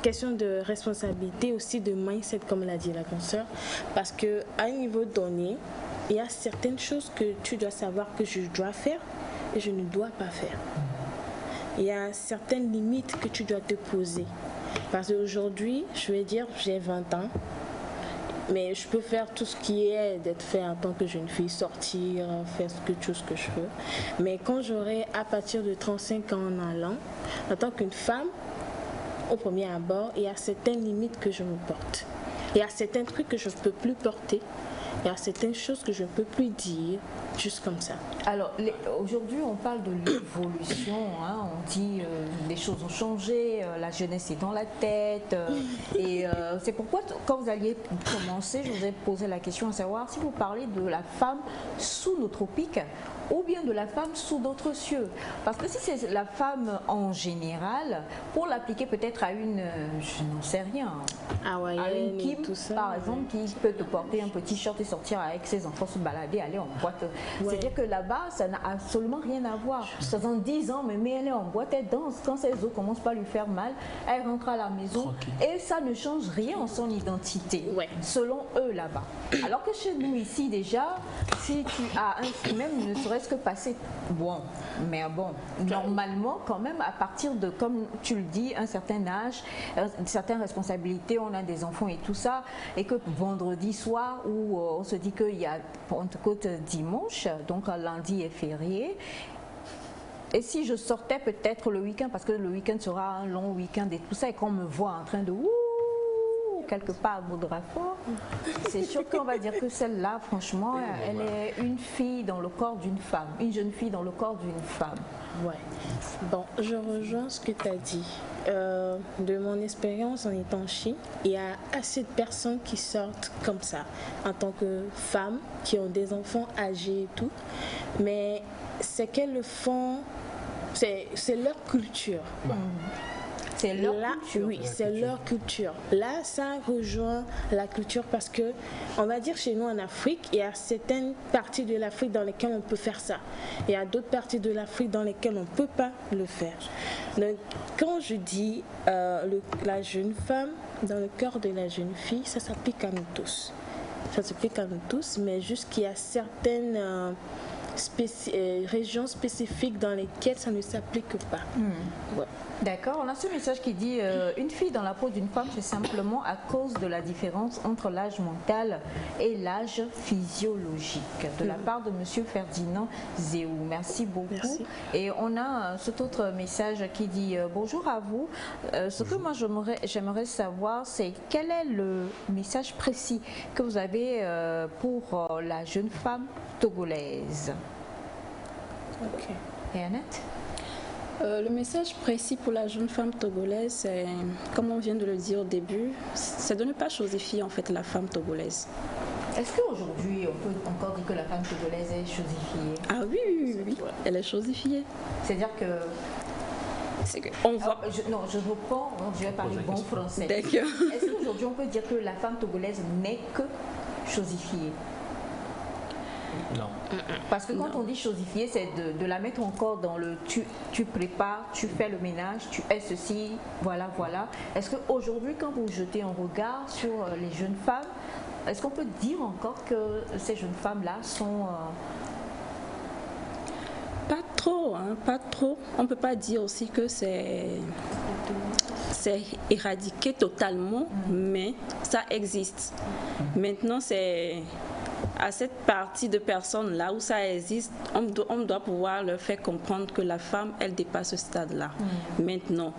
question de responsabilité, aussi de mindset, comme l'a dit la consoeur. Parce qu'à un niveau donné, il y a certaines choses que tu dois savoir que je dois faire et je ne dois pas faire. Il y a certaines limites que tu dois te poser. Parce qu'aujourd'hui, je vais dire, j'ai 20 ans. Mais je peux faire tout ce qui est d'être fait en tant que jeune fille, sortir, faire tout ce que je veux. Mais quand j'aurai à partir de 35 ans en allant, en tant qu'une femme, au premier abord, il y a certaines limites que je me porte. Il y a certains trucs que je ne peux plus porter. Il y a certaines choses que je ne peux plus dire, juste comme ça. Alors, aujourd'hui, on parle de l'évolution. Hein, on dit les choses ont changé, la jeunesse est dans la tête. Et c'est pourquoi, quand vous alliez commencer, je vous ai posé la question à savoir si vous parlez de la femme sous nos tropiques ou bien de la femme sous d'autres cieux. Parce que si c'est la femme en général, pour l'appliquer peut-être à une, je n'en sais rien, à une Kim, par exemple, qui peut te porter un petit short et sortir avec ses enfants se balader, aller en boîte. C'est-à-dire que là-bas, ça n'a absolument rien à voir. 70 ans, mais elle est en boîte, elle danse. Quand ses os commencent pas à lui faire mal, elle rentre à la maison. Et ça ne change rien en son identité, selon eux là-bas. Alors que chez nous ici déjà, si tu as même ne serait-ce que passer, normalement quand même à partir de, comme tu le dis, un certain âge, certaines responsabilités, on a des enfants et tout ça, et que vendredi soir où on se dit qu'il y a Pentecôte dimanche, donc lundi est férié. Et si je sortais peut-être le week-end, parce que le week-end sera un long week-end et tout ça, et qu'on me voit en train de quelque part à bout de rapport, c'est sûr qu'on va dire que celle-là, franchement, elle est une fille dans le corps d'une femme, une jeune fille dans le corps d'une femme. Ouais. Bon, je rejoins ce que tu as dit. De mon expérience en étant en Chine, il y a assez de personnes qui sortent comme ça, en tant que femmes, qui ont des enfants âgés et tout, mais c'est qu'elles le font, c'est leur culture. C'est leur culture. Oui, c'est leur culture. Là, ça rejoint la culture parce que, on va dire chez nous en Afrique, il y a certaines parties de l'Afrique dans lesquelles on peut faire ça. Il y a d'autres parties de l'Afrique dans lesquelles on ne peut pas le faire. Donc, quand je dis la jeune femme dans le cœur de la jeune fille, ça s'applique à nous tous. Ça s'applique à nous tous, mais juste qu'il y a certaines régions spécifiques dans lesquelles ça ne s'applique pas. Ouais. D'accord, on a ce message qui dit une fille dans la peau d'une femme, c'est simplement à cause de la différence entre l'âge mental et l'âge physiologique. De la part de Monsieur Ferdinand Zéou. Merci beaucoup. Merci. Et on a cet autre message qui dit bonjour à vous. Ce que moi j'aimerais savoir, c'est quel est le message précis que vous avez pour la jeune femme togolaise. Ok. Et Annette? Le message précis pour la jeune femme togolaise, c'est, comme on vient de le dire au début, c'est de ne pas chosifier en fait la femme togolaise. Est-ce qu'aujourd'hui, on peut encore dire que la femme togolaise est chosifiée? Ah oui, elle est chosifiée. C'est-à-dire que... on voit... je reprends, je vais parler bon français. D'accord. Est-ce qu'aujourd'hui, on peut dire que la femme togolaise n'est que chosifiée? Non. Parce que quand on dit chosifier, c'est de la mettre encore dans le tu prépares, tu fais le ménage, tu es ceci, voilà. Est-ce qu'aujourd'hui, quand vous jetez un regard sur les jeunes femmes, est-ce qu'on peut dire encore que ces jeunes femmes-là sont... Pas trop, hein, pas trop. On ne peut pas dire aussi que c'est éradiqué totalement, mais ça existe. Maintenant, c'est à cette partie de personnes-là où ça existe, on doit pouvoir leur faire comprendre que la femme, elle dépasse ce stade-là. Maintenant,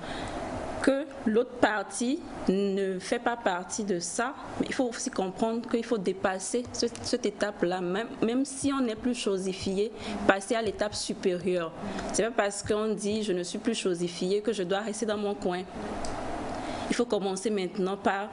que l'autre partie ne fait pas partie de ça, mais il faut aussi comprendre qu'il faut dépasser cette étape-là, même si on n'est plus chosifié, passer à l'étape supérieure. C'est pas parce qu'on dit je ne suis plus chosifié que je dois rester dans mon coin. Il faut commencer maintenant par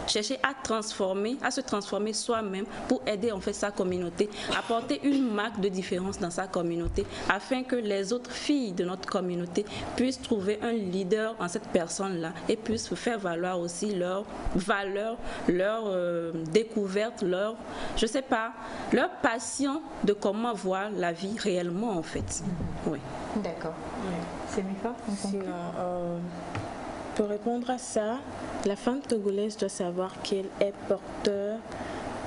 chercher à se transformer soi-même pour aider en fait sa communauté, apporter une marque de différence dans sa communauté afin que les autres filles de notre communauté puissent trouver un leader en cette personne-là et puissent faire valoir aussi leurs valeurs, leurs découvertes, leur passion de comment voir la vie réellement en fait. Oui. D'accord. C'est mieux pas. Pour répondre à ça, la femme togolaise doit savoir qu'elle est porteur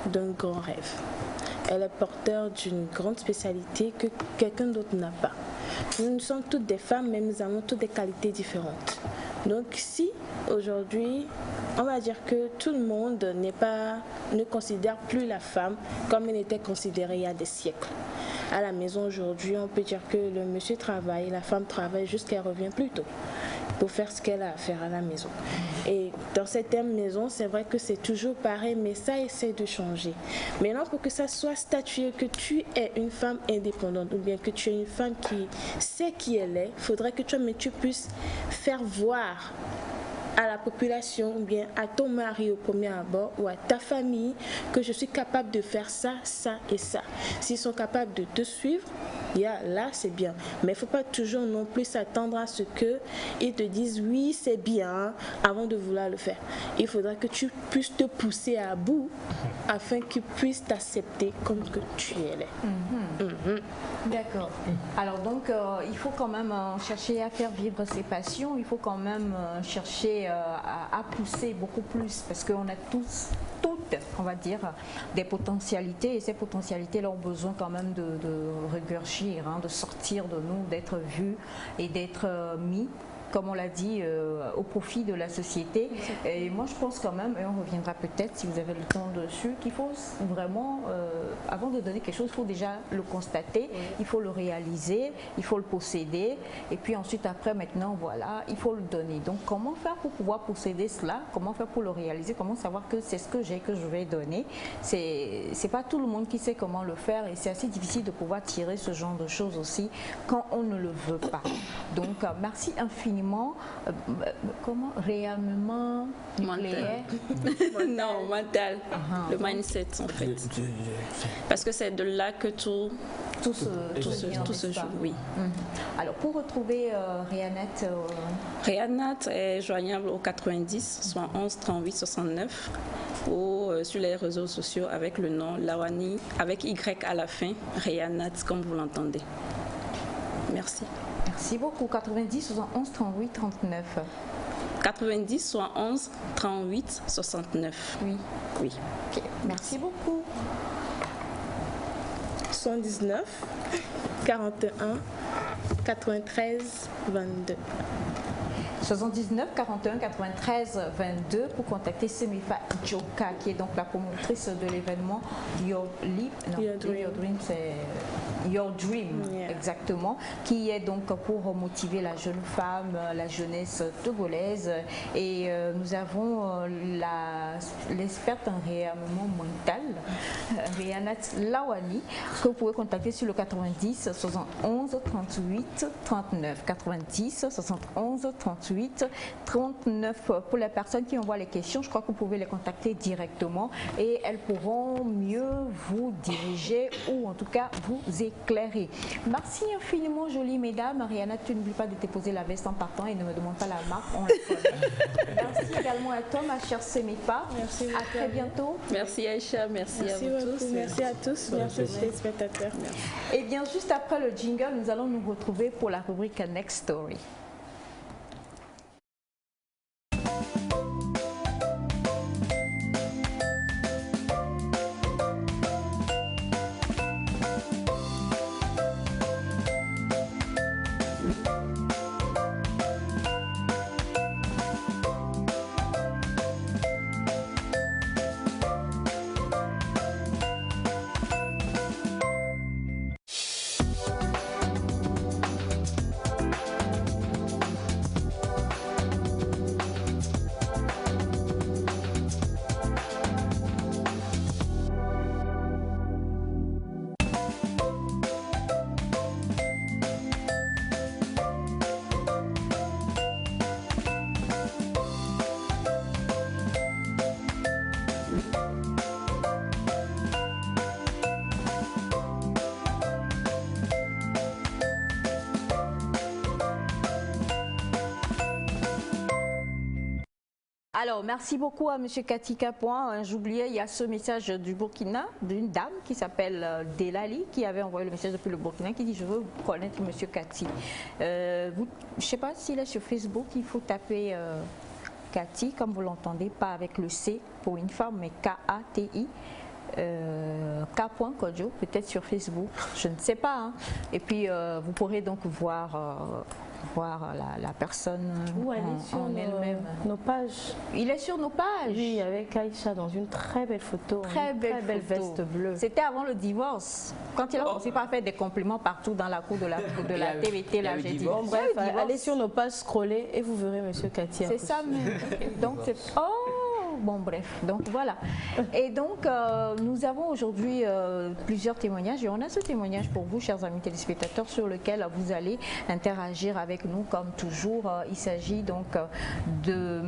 d'un grand rêve. Elle est porteur d'une grande spécialité que quelqu'un d'autre n'a pas. Nous sommes toutes des femmes, mais nous avons toutes des qualités différentes. Donc si aujourd'hui, on va dire que tout le monde ne considère plus la femme comme elle était considérée il y a des siècles. À la maison aujourd'hui, on peut dire que le monsieur travaille, la femme travaille jusqu'à qu'elle revient plus tôt pour faire ce qu'elle a à faire à la maison. Et dans cette même maison, c'est vrai que c'est toujours pareil, mais ça essaie de changer. Maintenant, pour que ça soit statué que tu es une femme indépendante ou bien que tu es une femme qui sait qui elle est, il faudrait que tu puisses faire voir à la population ou bien à ton mari au premier abord ou à ta famille que je suis capable de faire ça, ça et ça. S'ils sont capables de te suivre, là c'est bien. Mais il ne faut pas toujours non plus s'attendre à ce qu'ils te disent oui c'est bien avant de vouloir le faire. Il faudra que tu puisses te pousser à bout afin qu'ils puissent t'accepter comme que tu es. D'accord. Alors donc il faut quand même chercher à faire vivre ses passions, il faut quand même chercher à pousser beaucoup plus parce qu'on a tous, toutes, on va dire, des potentialités et ces potentialités-là ont besoin quand même de regurgir, de sortir de nous, d'être vus et d'être mis, comme on l'a dit, au profit de la société. Et moi, je pense quand même, et on reviendra peut-être si vous avez le temps dessus, qu'il faut vraiment, avant de donner quelque chose, il faut déjà le constater, il faut le réaliser, il faut le posséder, et puis ensuite, après, maintenant, voilà, il faut le donner. Donc, comment faire pour pouvoir posséder cela? Comment faire pour le réaliser? Comment savoir que c'est ce que j'ai, que je vais donner? C'est pas tout le monde qui sait comment le faire, et c'est assez difficile de pouvoir tirer ce genre de choses aussi quand on ne le veut pas. Donc, merci infiniment. Comment? Réarmement nucléaire? Non, mental. Le mindset en fait. Parce que c'est de là que tout se joue. Oui. Alors pour retrouver Rianat, Rianat est joignable au 90 71 38 69 ou sur les réseaux sociaux avec le nom Lawani avec Y à la fin, Rianat comme vous l'entendez. Merci. Merci beaucoup. 90 71 38 39. 90 71 38 69. Oui. Oui. Okay. Merci beaucoup. 79 41 93 22. 79 41 93 22 pour contacter Semifa Joka qui est donc la promotrice de l'événement Your Dream, c'est Your Dream, exactement, qui est donc pour motiver la jeune femme, la jeunesse togolaise. Et nous avons l'experte en réarmement mental, Rianat Lawani, que vous pouvez contacter sur le 90 71 38 39. 90 71 38 39 pour les personnes qui envoient les questions. Je crois que vous pouvez les contacter directement et elles pourront mieux vous diriger ou en tout cas vous éclairer. Merci infiniment, jolies mesdames. Rianat, tu n'oublies pas de déposer la veste en partant et ne me demande pas la marque, on la connaît. Merci également à toi, ma chère Semifa. Merci beaucoup. À très bientôt. Merci Aïcha, merci à vous tous. Merci à tous, merci aux téléspectateurs. Et bien juste après le jingle, nous allons nous retrouver pour la rubrique Next Story. Alors, merci beaucoup à M. Katika Point. J'oubliais, il y a ce message du Burkina, d'une dame qui s'appelle Delali, qui avait envoyé le message depuis le Burkina, qui dit « Je veux connaître M. Kati ». Je ne sais pas s'il est sur Facebook, il faut taper Kati, comme vous l'entendez, pas avec le C pour une femme, mais K-A-T-I. K.Kodjo, peut-être sur Facebook, je ne sais pas. Hein. Et puis, vous pourrez donc voir la personne en elle-même. Nos pages. Il est sur nos pages. Oui, avec Aïcha dans une très belle photo. Très belle veste bleue. C'était avant le divorce. Quand il a commencé par faire des compliments partout dans la cour de la TVT, là, j'ai dit. Bon, bref, allez sur nos pages, scroller et vous verrez M. Katia. C'est ça même. Donc, c'est... Bon, bref, donc voilà. Et donc, nous avons aujourd'hui plusieurs témoignages et on a ce témoignage pour vous, chers amis téléspectateurs, sur lequel vous allez interagir avec nous comme toujours. Il s'agit donc de...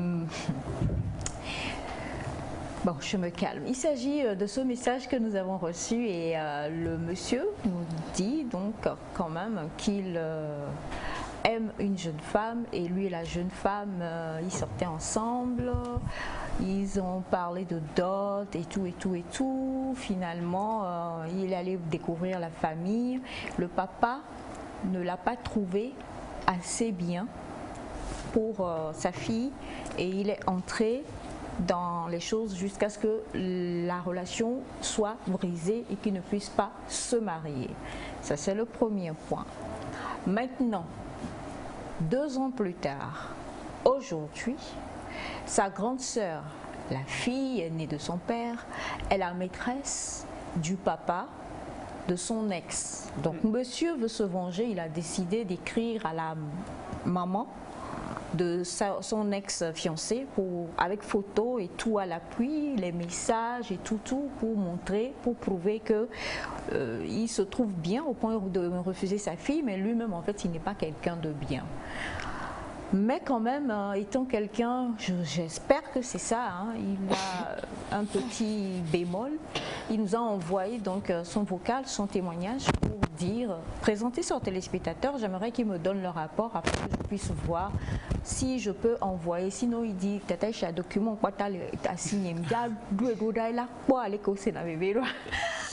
Bon, je me calme. Il s'agit de ce message que nous avons reçu et le monsieur nous dit donc quand même qu'il... aime une jeune femme et lui et la jeune femme, ils sortaient ensemble, ils ont parlé de dot et tout. Finalement, il allait découvrir la famille. Le papa ne l'a pas trouvé assez bien pour sa fille et il est entré dans les choses jusqu'à ce que la relation soit brisée et qu'ils ne puissent pas se marier. Ça, c'est le premier point. Maintenant, 2 ans plus tard, aujourd'hui, sa grande sœur, la fille aînée de son père, est la maîtresse du papa de son ex. Donc, monsieur veut se venger, il a décidé d'écrire à la maman de son ex-fiancé avec photos et tout à l'appui, les messages et tout pour montrer, pour prouver que il se trouve bien au point de refuser sa fille, mais lui-même en fait il n'est pas quelqu'un de bien. Mais quand même, étant quelqu'un, j'espère que c'est ça, hein, il a un petit bémol. Il nous a envoyé donc son vocal, son témoignage pour dire, présenter sur téléspectateurs. J'aimerais qu'il me donne le rapport afin que je puisse voir si je peux envoyer. Sinon, il dit, tata, j'ai un document, quoi, t'as signé.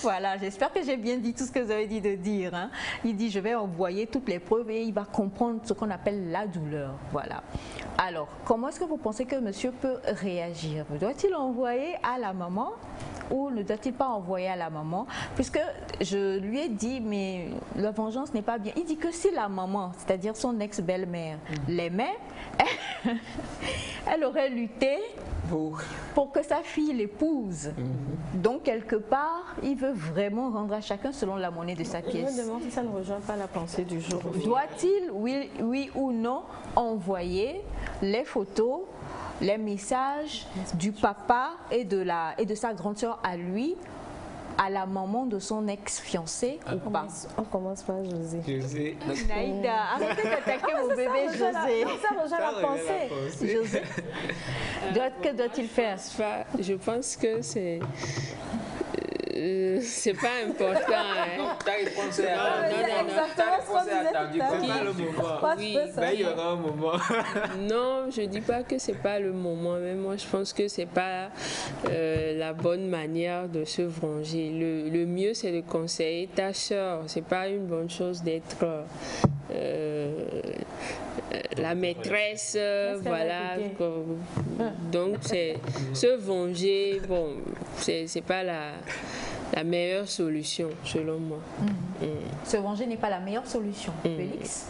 Voilà, j'espère que j'ai bien dit tout ce que vous avez dit de dire. Hein. Il dit, je vais envoyer toutes les preuves et il va comprendre ce qu'on appelle la douleur. Voilà. Alors, comment est-ce que vous pensez que monsieur peut réagir? Doit-il envoyer à la maman ou ne doit-il pas envoyer à la maman? Puisque je lui ai dit, mais la vengeance n'est pas bien. Il dit que si la maman, c'est-à-dire son ex-belle-mère, l'aimait, elle aurait lutté pour que sa fille l'épouse. Donc, quelque part, il veut vraiment rendre à chacun selon la monnaie de sa pièce. Je me demande si ça ne rejoint pas la pensée du jour. Doit-il, oui ou non, envoyer les photos, les messages du papa et de sa grande sœur à lui, à la maman de son ex-fiancé ou pas? On commence par José. Naïda, arrêtez d'attaquer mon bébé José. Ça rejoint la pensée. José, que doit-il faire? Je pense que c'est pas important. Hein. Ta réponse est attendue. C'est pas le moment. Oui, il y aura un moment. Non, je dis pas que c'est pas le moment, mais moi je pense que c'est pas la bonne manière de se venger. Le mieux c'est de conseiller ta soeur. C'est pas une bonne chose d'être la maîtresse, voilà. Donc c'est se venger. Bon, c'est pas la meilleure solution selon moi. Se venger n'est pas la meilleure solution. Félix?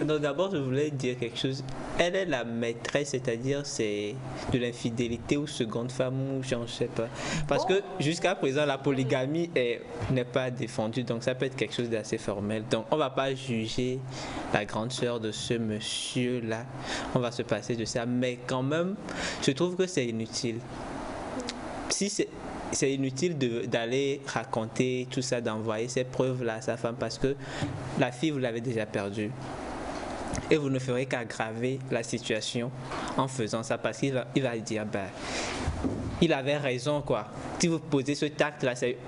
Donc d'abord je voulais dire quelque chose. Elle est la maîtresse, c'est-à-dire c'est de l'infidélité ou seconde femme ou je ne sais pas. Parce que jusqu'à présent la polygamie n'est pas défendue, donc ça peut être quelque chose d'assez formel. Donc on ne va pas juger la grande sœur de ce monsieur-là. On va se passer de ça, mais quand même je trouve que c'est inutile. Si c'est inutile d'aller raconter tout ça, d'envoyer ces preuves-là à sa femme parce que la fille, vous l'avez déjà perdue. Et vous ne ferez qu'aggraver la situation en faisant ça parce qu'il va dire, il avait raison, quoi. si vous posez ce acte-là, c'est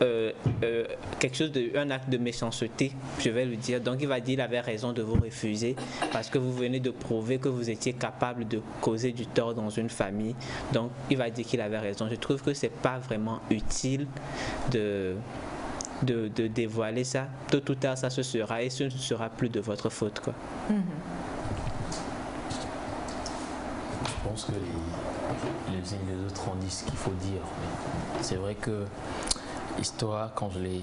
quelque chose un acte de méchanceté, je vais le dire. Donc il va dire qu'il avait raison de vous refuser parce que vous venez de prouver que vous étiez capable de causer du tort dans une famille. Donc il va dire qu'il avait raison. Je trouve que c'est pas vraiment utile de dévoiler ça. Tôt ou tard, ça se sera et ce ne sera plus de votre faute, quoi. Je pense que les uns et les autres ont dit ce qu'il faut dire. C'est vrai que l'histoire, quand je l'ai...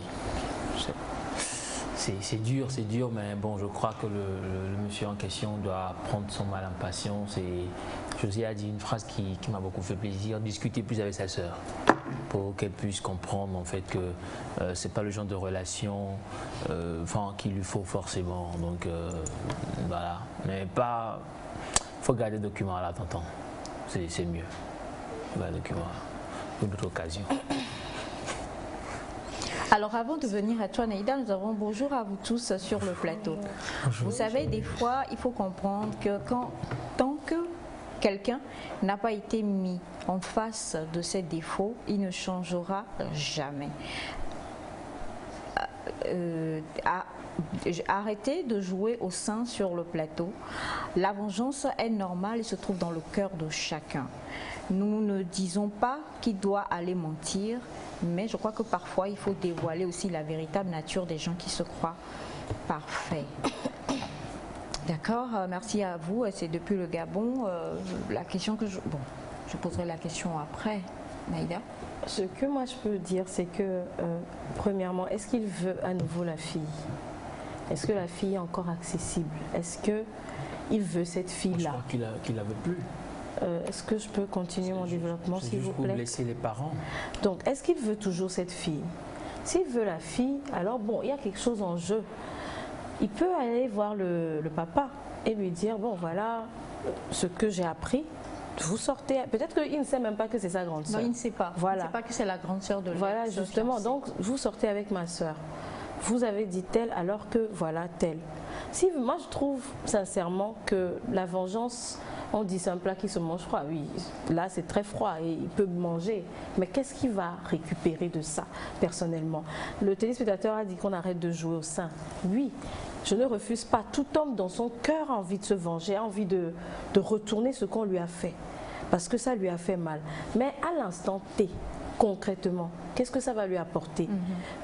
C'est dur, mais bon, je crois que le monsieur en question doit prendre son mal en patience. Et José a dit une phrase qui m'a beaucoup fait plaisir, discuter plus avec sa sœur pour qu'elle puisse comprendre en fait que c'est pas le genre de relation qu'il lui faut forcément. Donc voilà, mais pas... faut garder le document là, tonton. C'est mieux. Garder le document pour d'autres occasions. Alors avant de venir à toi Naïda, nous avons bonjour à vous tous sur le plateau. Bonjour. Vous savez, des fois, il faut comprendre que tant que quelqu'un n'a pas été mis en face de ses défauts, il ne changera jamais. Arrêtez de jouer au sein sur le plateau. La vengeance est normale et se trouve dans le cœur de chacun. Nous ne disons pas qu'il doit aller mentir, mais je crois que parfois il faut dévoiler aussi la véritable nature des gens qui se croient parfaits. D'accord, merci à vous. C'est depuis le Gabon. La question que je poserai la question après. Naïda. Ce que moi je peux dire, c'est que premièrement, est-ce qu'il veut à nouveau la fille? Est-ce que la fille est encore accessible? Est-ce qu'il veut cette fille-là? Je crois qu'il n'avait plus. Est-ce que je peux continuer mon développement, s'il vous plaît? Pour laisser les parents. Donc, est-ce qu'il veut toujours cette fille? S'il veut la fille, alors bon, il y a quelque chose en jeu. Il peut aller voir le papa et lui dire, bon voilà, ce que j'ai appris, vous sortez. Peut-être qu'il ne sait même pas que c'est sa grande sœur. Non, il ne sait pas. Voilà. Il ne sait pas que c'est la grande sœur de Voilà, justement. Donc, vous sortez avec ma sœur. Vous avez dit tel alors que voilà tel. Si moi je trouve sincèrement que la vengeance, on dit c'est un plat qui se mange froid. Oui, là c'est très froid et il peut manger. Mais qu'est-ce qu'il va récupérer de ça personnellement? Le téléspectateur a dit qu'on arrête de jouer au sein. Oui, je ne refuse pas. Tout homme dans son cœur a envie de se venger, a envie de retourner ce qu'on lui a fait. Parce que ça lui a fait mal. Mais à l'instant T, concrètement, qu'est-ce que ça va lui apporter?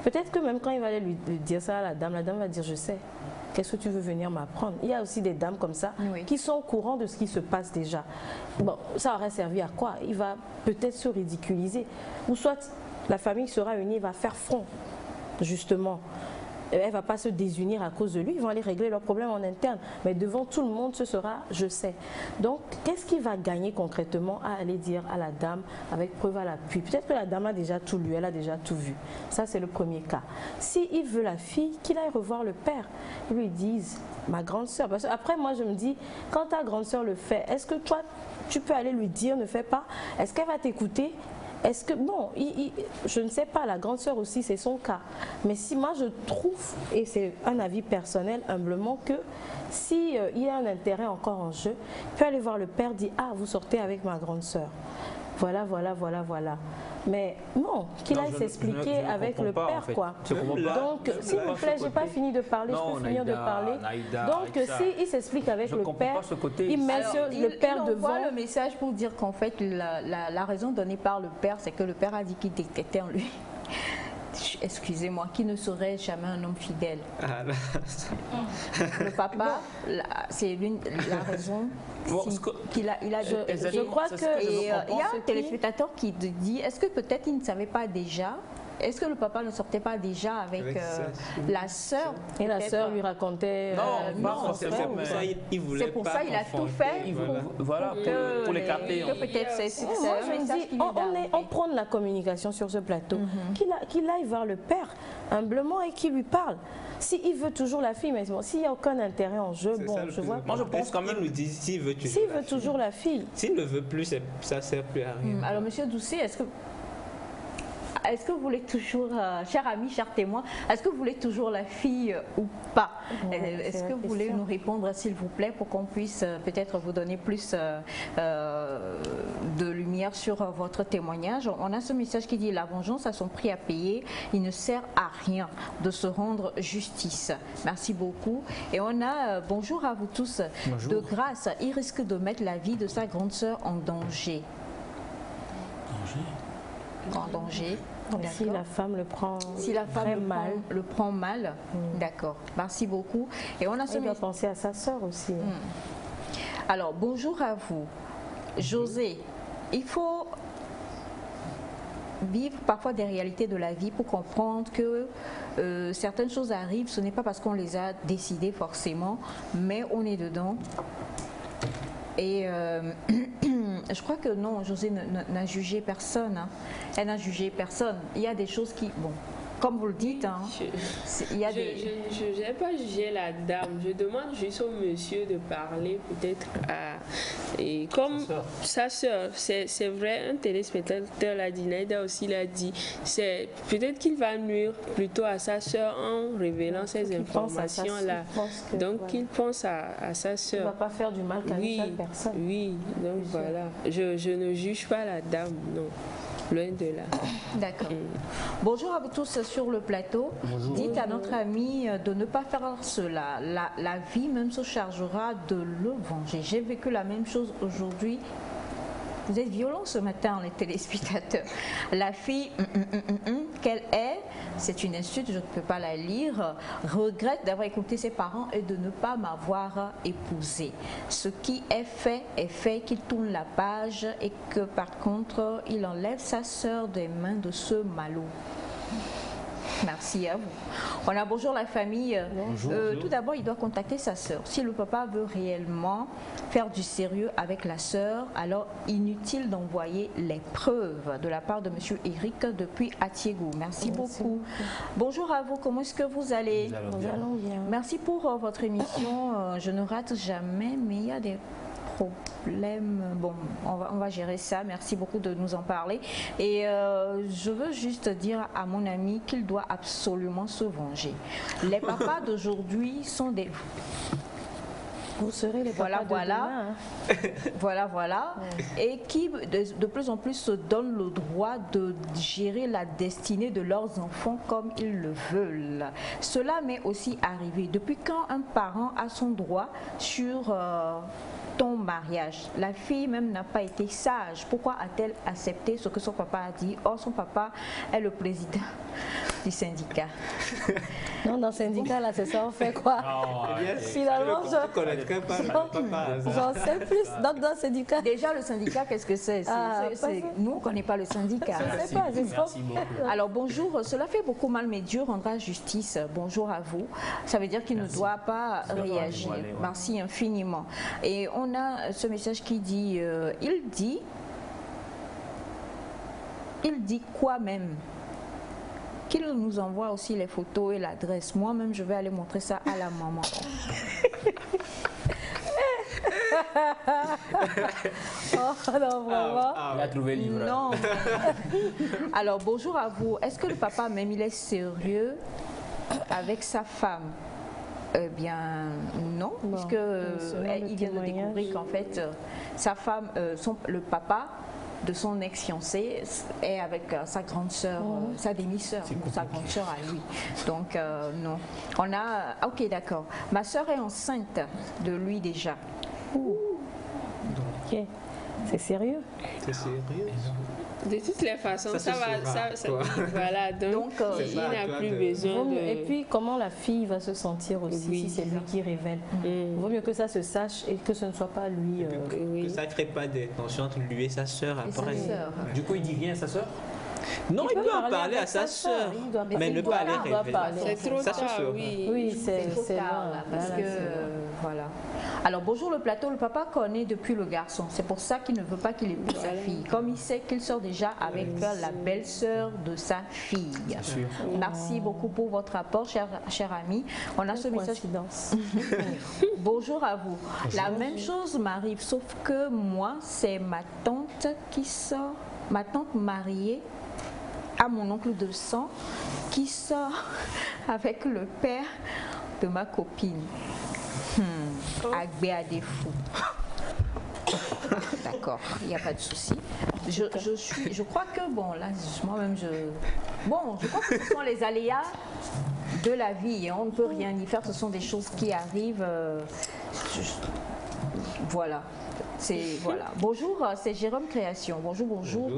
Peut-être que même quand il va aller lui dire ça à la dame va dire je sais. Qu'est-ce que tu veux venir m'apprendre? Il y a aussi des dames comme ça qui sont au courant de ce qui se passe déjà. Bon, ça aurait servi à quoi? Il va peut-être se ridiculiser. Ou soit la famille sera unie, il va faire front, justement. Elle ne va pas se désunir à cause de lui, ils vont aller régler leurs problèmes en interne. Mais devant tout le monde, ce sera « je sais ». Donc, qu'est-ce qu'il va gagner concrètement à aller dire à la dame avec preuve à l'appui? Peut-être que la dame a déjà tout lu, elle a déjà tout vu. Ça, c'est le premier cas. S'il veut la fille, qu'il aille revoir le père. Ils lui disent « ma grande sœur ». Parce qu'après, moi, je me dis, quand ta grande sœur le fait, est-ce que toi, tu peux aller lui dire « ne fais pas ». Est-ce qu'elle va t'écouter? Est-ce que, bon, je ne sais pas, la grande sœur aussi, c'est son cas. Mais si moi je trouve, et c'est un avis personnel, humblement, que s'il y a un intérêt encore en jeu, il peut aller voir le père, dire, ah, vous sortez avec ma grande sœur. Voilà, voilà, voilà, voilà. Mais non, qu'il aille s'expliquer avec le père, en fait, quoi. Donc, s'il vous plaît, je n'ai pas fini de parler, je peux finir de parler. Donc, s'il s'éterne avec le père, il met le père devant. Il envoie le message pour dire qu'en fait, la raison donnée par le père, c'est que le père a dit qu'il était en lui. Excusez-moi, qui ne serait jamais un homme fidèle. Le papa, c'est la raison qu'il a. Je crois que il y a un téléspectateur qui dit, est-ce que peut-être il ne savait pas déjà? Est-ce que le papa ne sortait pas déjà avec la sœur? Et la sœur lui racontait... Non, c'est pour ça il voulait pas. C'est pour ça qu'il a tout fait pour l'écarter. Peut-être c'est moi je me dis, on prend de la communication sur ce plateau. Qu'il aille voir le père humblement et qu'il lui parle. S'il veut toujours la fille, mais bon, s'il n'y a aucun intérêt en jeu, bon, je vois. Moi, je pense quand même lui dire s'il veut toujours la fille. S'il ne veut plus, ça ne sert plus à rien. Alors, monsieur Doucet, est-ce que vous voulez toujours, cher ami, cher témoin, est-ce que vous voulez toujours la fille ou pas? Est-ce que vous voulez nous répondre, s'il vous plaît, pour qu'on puisse peut-être vous donner plus de lumière lumière sur votre témoignage. On a ce message qui dit: la vengeance a son prix à payer, il ne sert à rien de se rendre justice. Merci beaucoup. Et on a bonjour à vous tous. Bonjour. De grâce, il risque de mettre la vie de sa grande sœur en danger. En danger. Donc, si la femme le prend le prend mal, d'accord. Merci beaucoup. Et on a doit penser à sa sœur aussi. Alors, bonjour à vous. José, il faut vivre parfois des réalités de la vie pour comprendre que certaines choses arrivent. Ce n'est pas parce qu'on les a décidées forcément, mais on est dedans. Et je crois que non, José n'a jugé personne. Hein. Elle n'a jugé personne. Il y a des choses qui... Bon, comme vous le dites, hein, il y a des... Je n'ai pas jugé la dame. Je demande juste au monsieur de parler peut-être à... Et comme sa sœur, c'est vrai, un téléspectateur l'a dit, Naïda aussi l'a dit, c'est peut-être qu'il va nuire plutôt à sa sœur en révélant ces informations-là. Donc il pense à sa sœur. Il ne va pas faire du mal qu'à une seule personne. Oui, donc voilà. Je ne juge pas la dame, non. Loin de là. D'accord. Bonjour à vous tous sur le plateau. Bonjour. Dites à notre ami de ne pas faire cela. La vie même se chargera de le venger. J'ai vécu la même chose aujourd'hui. Vous êtes violents ce matin, les téléspectateurs. La fille qu'elle est, c'est une insulte, je ne peux pas la lire, regrette d'avoir écouté ses parents et de ne pas m'avoir épousée. Ce qui est fait, qu'il tourne la page et que par contre, il enlève sa sœur des mains de ce malot. Merci à vous. On a bonjour la famille. Bonjour. Tout d'abord, il doit contacter sa sœur. Si le papa veut réellement faire du sérieux avec la sœur, alors inutile d'envoyer les preuves de la part de monsieur Eric depuis Atiego. Merci beaucoup. Bonjour à vous, comment est-ce que vous allez? Nous allons bien. Merci pour votre émission. Je ne rate jamais, mais il y a des problème. Bon, on va gérer ça. Merci beaucoup de nous en parler. Et je veux juste dire à mon ami qu'il doit absolument se venger. Les papas d'aujourd'hui sont des... Vous serez les papas de demain, hein. Voilà. Et qui de plus en plus se donnent le droit de gérer la destinée de leurs enfants comme ils le veulent. Cela m'est aussi arrivé. Depuis quand un parent a son droit sur... ton mariage. La fille même n'a pas été sage. Pourquoi a-t-elle accepté ce que son papa a dit? Or, son papa est le président du syndicat. Non, dans le syndicat, là, c'est ça, on fait quoi? Finalement, j'en sais plus. Donc, dans le syndicat... Déjà, le syndicat, qu'est-ce que c'est? Nous, on ne connaît pas le syndicat. Merci beaucoup. Alors, bonjour. Cela fait beaucoup mal, mais Dieu rendra justice. Bonjour à vous. Ça veut dire qu'il ne doit pas réagir. Merci infiniment. Et on a ce message qui dit, il dit quoi même? Qu'il nous envoie aussi les photos et l'adresse. Moi-même, je vais aller montrer ça à la maman. Oh non, vraiment. Il a trouvé le livre. Non. Alors, bonjour à vous. Est-ce que le papa, même, il est sérieux avec sa femme? Eh bien, non, puisque il vient de découvrir qu'en fait, sa femme, le papa de son ex-fiancé est avec sa grande sœur, sa demi-sœur, sa grande sœur à lui. Donc, non. On a... Ok, d'accord. Ma sœur est enceinte de lui déjà. Ok. C'est sérieux? C'est sérieux? De toutes les façons, ça va. Voilà, donc il n'a plus besoin de... Et puis, comment la fille va se sentir aussi si c'est lui qui révèle? Il vaut mieux que ça se sache et que ce ne soit pas lui. Que ça ne crée pas de tension entre lui et sa sœur après. Du coup, il dit rien à sa sœur? Non, il doit en parler à sa sœur, mais ne pas aller révéler. C'est trop tard, oui. Oui, c'est tard, parce que... Voilà. Alors, bonjour le plateau. Le papa connaît depuis le garçon. C'est pour ça qu'il ne veut pas qu'il épouse sa fille. Comme il sait qu'il sort déjà avec la belle-sœur de sa fille. Bien sûr. Merci beaucoup pour votre rapport, cher ami. On a ce message. Bonjour à vous. Bonjour. La même chose m'arrive, sauf que moi, c'est ma tante qui sort, ma tante mariée à mon oncle de sang, qui sort avec le père de ma copine. Agbé à des fous. D'accord, il n'y a pas de souci. Je crois que, bon, là, moi-même, je crois que ce sont les aléas de la vie. On ne peut rien y faire. Ce sont des choses qui arrivent. Voilà. Voilà. Bonjour, c'est Jérôme Création. Bonjour, bonjour.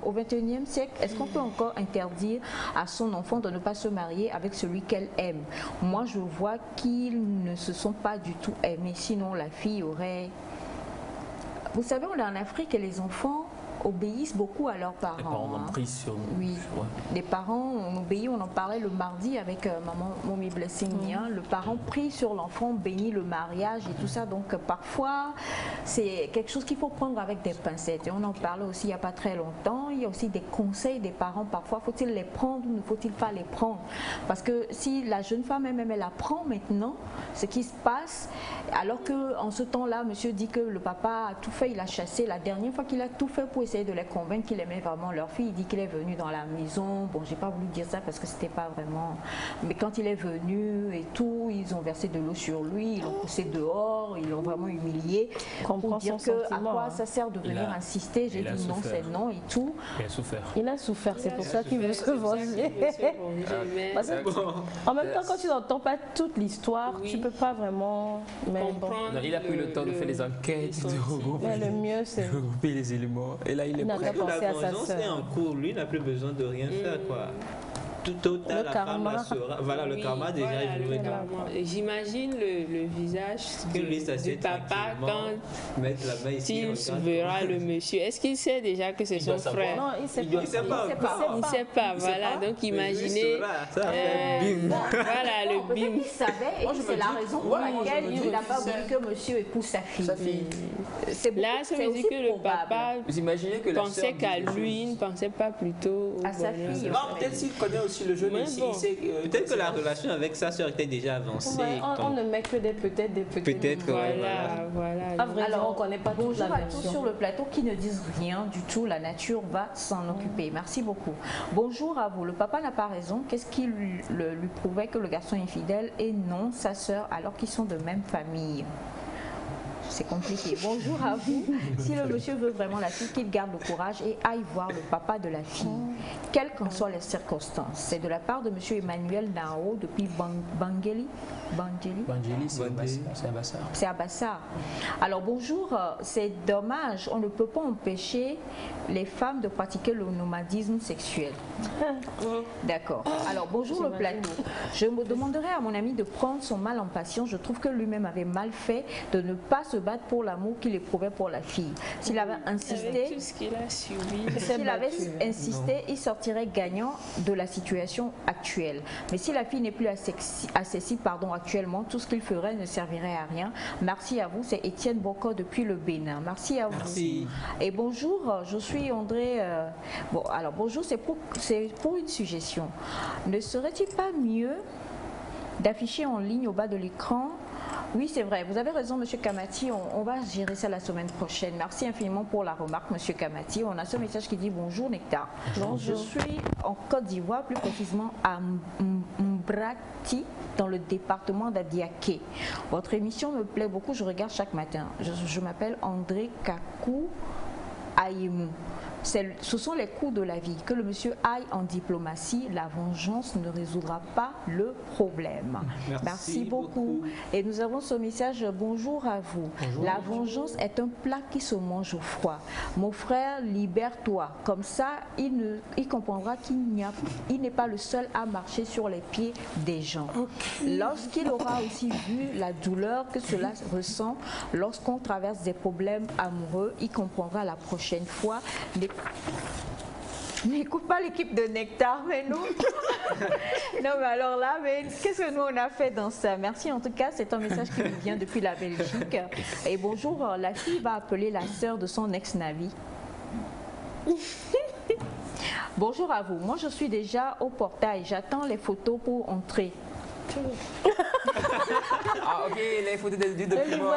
Au XXIe siècle, est-ce qu'on peut encore interdire à son enfant de ne pas se marier avec celui qu'elle aime? Moi, je vois qu'ils ne se sont pas du tout aimés. Sinon, la fille aurait... Vous savez, on est en Afrique et les enfants obéissent beaucoup à leurs parents. Les parents ont pris sur nous. Oui, les parents on obéit, on en parlait le mardi avec maman Mommy Blessing. Le parent prie sur l'enfant, bénit le mariage et tout ça. Donc parfois, c'est quelque chose qu'il faut prendre avec des pincettes. Et on en parlait aussi il n'y a pas très longtemps. Il y a aussi des conseils des parents. Parfois, faut-il les prendre ou ne faut-il pas les prendre? Parce que si la jeune femme elle-même, elle apprend maintenant ce qui se passe, alors qu'en ce temps-là, monsieur dit que le papa a tout fait, il a chassé. La dernière fois qu'il a tout fait pour essayer de les convaincre qu'il aimait vraiment leur fille, il dit qu'il est venu dans la maison. Bon, j'ai pas voulu dire ça parce que c'était pas vraiment... Mais quand il est venu et tout, ils ont versé de l'eau sur lui, ils l'ont poussé dehors, ils l'ont vraiment humilié. Pour dire que à quoi ça sert de venir insister. J'ai dit non, c'est non et tout. Il a souffert. Il a souffert, c'est pour ça qu'il veut se venger. En même temps, quand tu n'entends pas toute l'histoire, tu peux pas vraiment... Il a pris le temps de faire les enquêtes, mais le mieux, c'est... de regrouper les éléments. Et là, il est La vengeance est en cours. Lui n'a plus besoin de rien faire, quoi. Tout au tard, la femme la sera. Voilà, le karma déjà est joué. J'imagine le visage du papa quand il verra le monsieur. Est-ce qu'il sait déjà que c'est son frère? Non, il sait pas. Il sait pas, voilà. Donc imaginez. Voilà, le bim. Il savait et c'est la raison pour laquelle il n'a pas voulu que monsieur épouse sa fille. Là, ça veut dire que le papa pensait qu'à lui, il ne pensait pas plutôt à sa fille. Peut-être s'il connaît aussi le jeune ici, peut-être que la relation avec sa soeur était déjà avancée. On ne met que des peut-être, des peut-être. Peut-être, voilà. Alors, on ne connaît pas toute la version. Tous sur le plateau qui ne disent rien du tout, la nature va s'en occuper. Merci beaucoup. Bonjour à vous. Le papa n'a pas raison. Qu'est-ce qui lui prouvait que le garçon est fidèle et non sa sœur alors qu'ils sont de même famille? C'est compliqué. Bonjour à vous. Si le monsieur veut vraiment la fille, qu'il garde le courage et aille voir le papa de la fille, quelles qu'en soient les circonstances. C'est de la part de monsieur Emmanuel Nao depuis Bangeli. C'est à Bassar. C'est à Bassar. Alors bonjour, c'est dommage, on ne peut pas empêcher les femmes de pratiquer le nomadisme sexuel. D'accord. Alors bonjour le plateau. Je me demanderais à mon ami de prendre son mal en patience. Je trouve que lui-même avait mal fait de ne pas se battre pour l'amour qu'il éprouvait pour la fille. S'il avait insisté, tout ce qu'il a subi, il sortirait gagnant de la situation actuelle. Mais si la fille n'est plus accessible, actuellement, tout ce qu'il ferait ne servirait à rien. Merci à vous, c'est Étienne Bocco depuis le Bénin. Merci à vous. Merci. Et bonjour, je suis André. Bon, alors bonjour, c'est pour une suggestion. Ne serait-il pas mieux d'afficher en ligne au bas de l'écran? Oui, c'est vrai. Vous avez raison, Monsieur Kamati. On va gérer ça la semaine prochaine. Merci infiniment pour la remarque, Monsieur Kamati. On a ce message qui dit bonjour, Nectar. Bonjour. Je suis en Côte d'Ivoire, plus précisément à Mbrati, dans le département d'Adiaké. Votre émission me plaît beaucoup. Je regarde chaque matin. Je m'appelle André Kakou Aïmou. Ce sont les coups de la vie. Que le monsieur aille en diplomatie, la vengeance ne résoudra pas le problème. Merci beaucoup. Et nous avons ce message, bonjour à vous. Bonjour, la vengeance est un plat qui se mange au froid. Mon frère, libère-toi. Comme ça, il comprendra qu'il n'est pas le seul à marcher sur les pieds des gens. Lorsqu'il aura aussi vu la douleur que cela ressent lorsqu'on traverse des problèmes amoureux, il comprendra la prochaine fois. N'écoute pas l'équipe de Nectar, mais nous... non, mais alors là, qu'est-ce que nous on a fait dans ça? Merci en tout cas, c'est un message qui nous vient depuis la Belgique. Et bonjour, la fille va appeler la sœur de son ex-navi. Bonjour à vous, moi je suis déjà au portail, j'attends les photos pour entrer. Ah ok, les photos du document.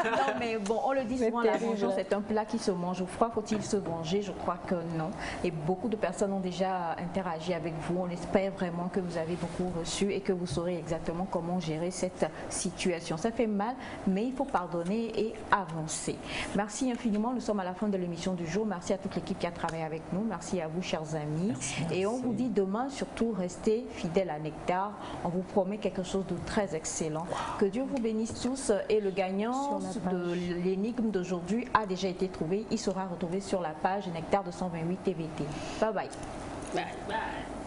Non mais bon, on le dit souvent, la vengeance c'est un plat qui se mange au froid. Faut-il se venger? Je crois que non. Et beaucoup de personnes ont déjà interagi avec vous. On espère vraiment que vous avez beaucoup reçu et que vous saurez exactement comment gérer cette situation. Ça fait mal, mais il faut pardonner et avancer. Merci infiniment. Nous sommes à la fin de l'émission du jour. Merci à toute l'équipe qui a travaillé avec nous. Merci à vous, chers amis. Merci. Et on vous dit demain, surtout, restez fidèles à Nectar. On vous promet quelque chose de très excellent. Que Dieu vous bénisse tous. Et le gagnant de l'énigme d'aujourd'hui a déjà été trouvé. Il sera retrouvé sur la page Nectar 228 TVT. Bye bye. Bye bye.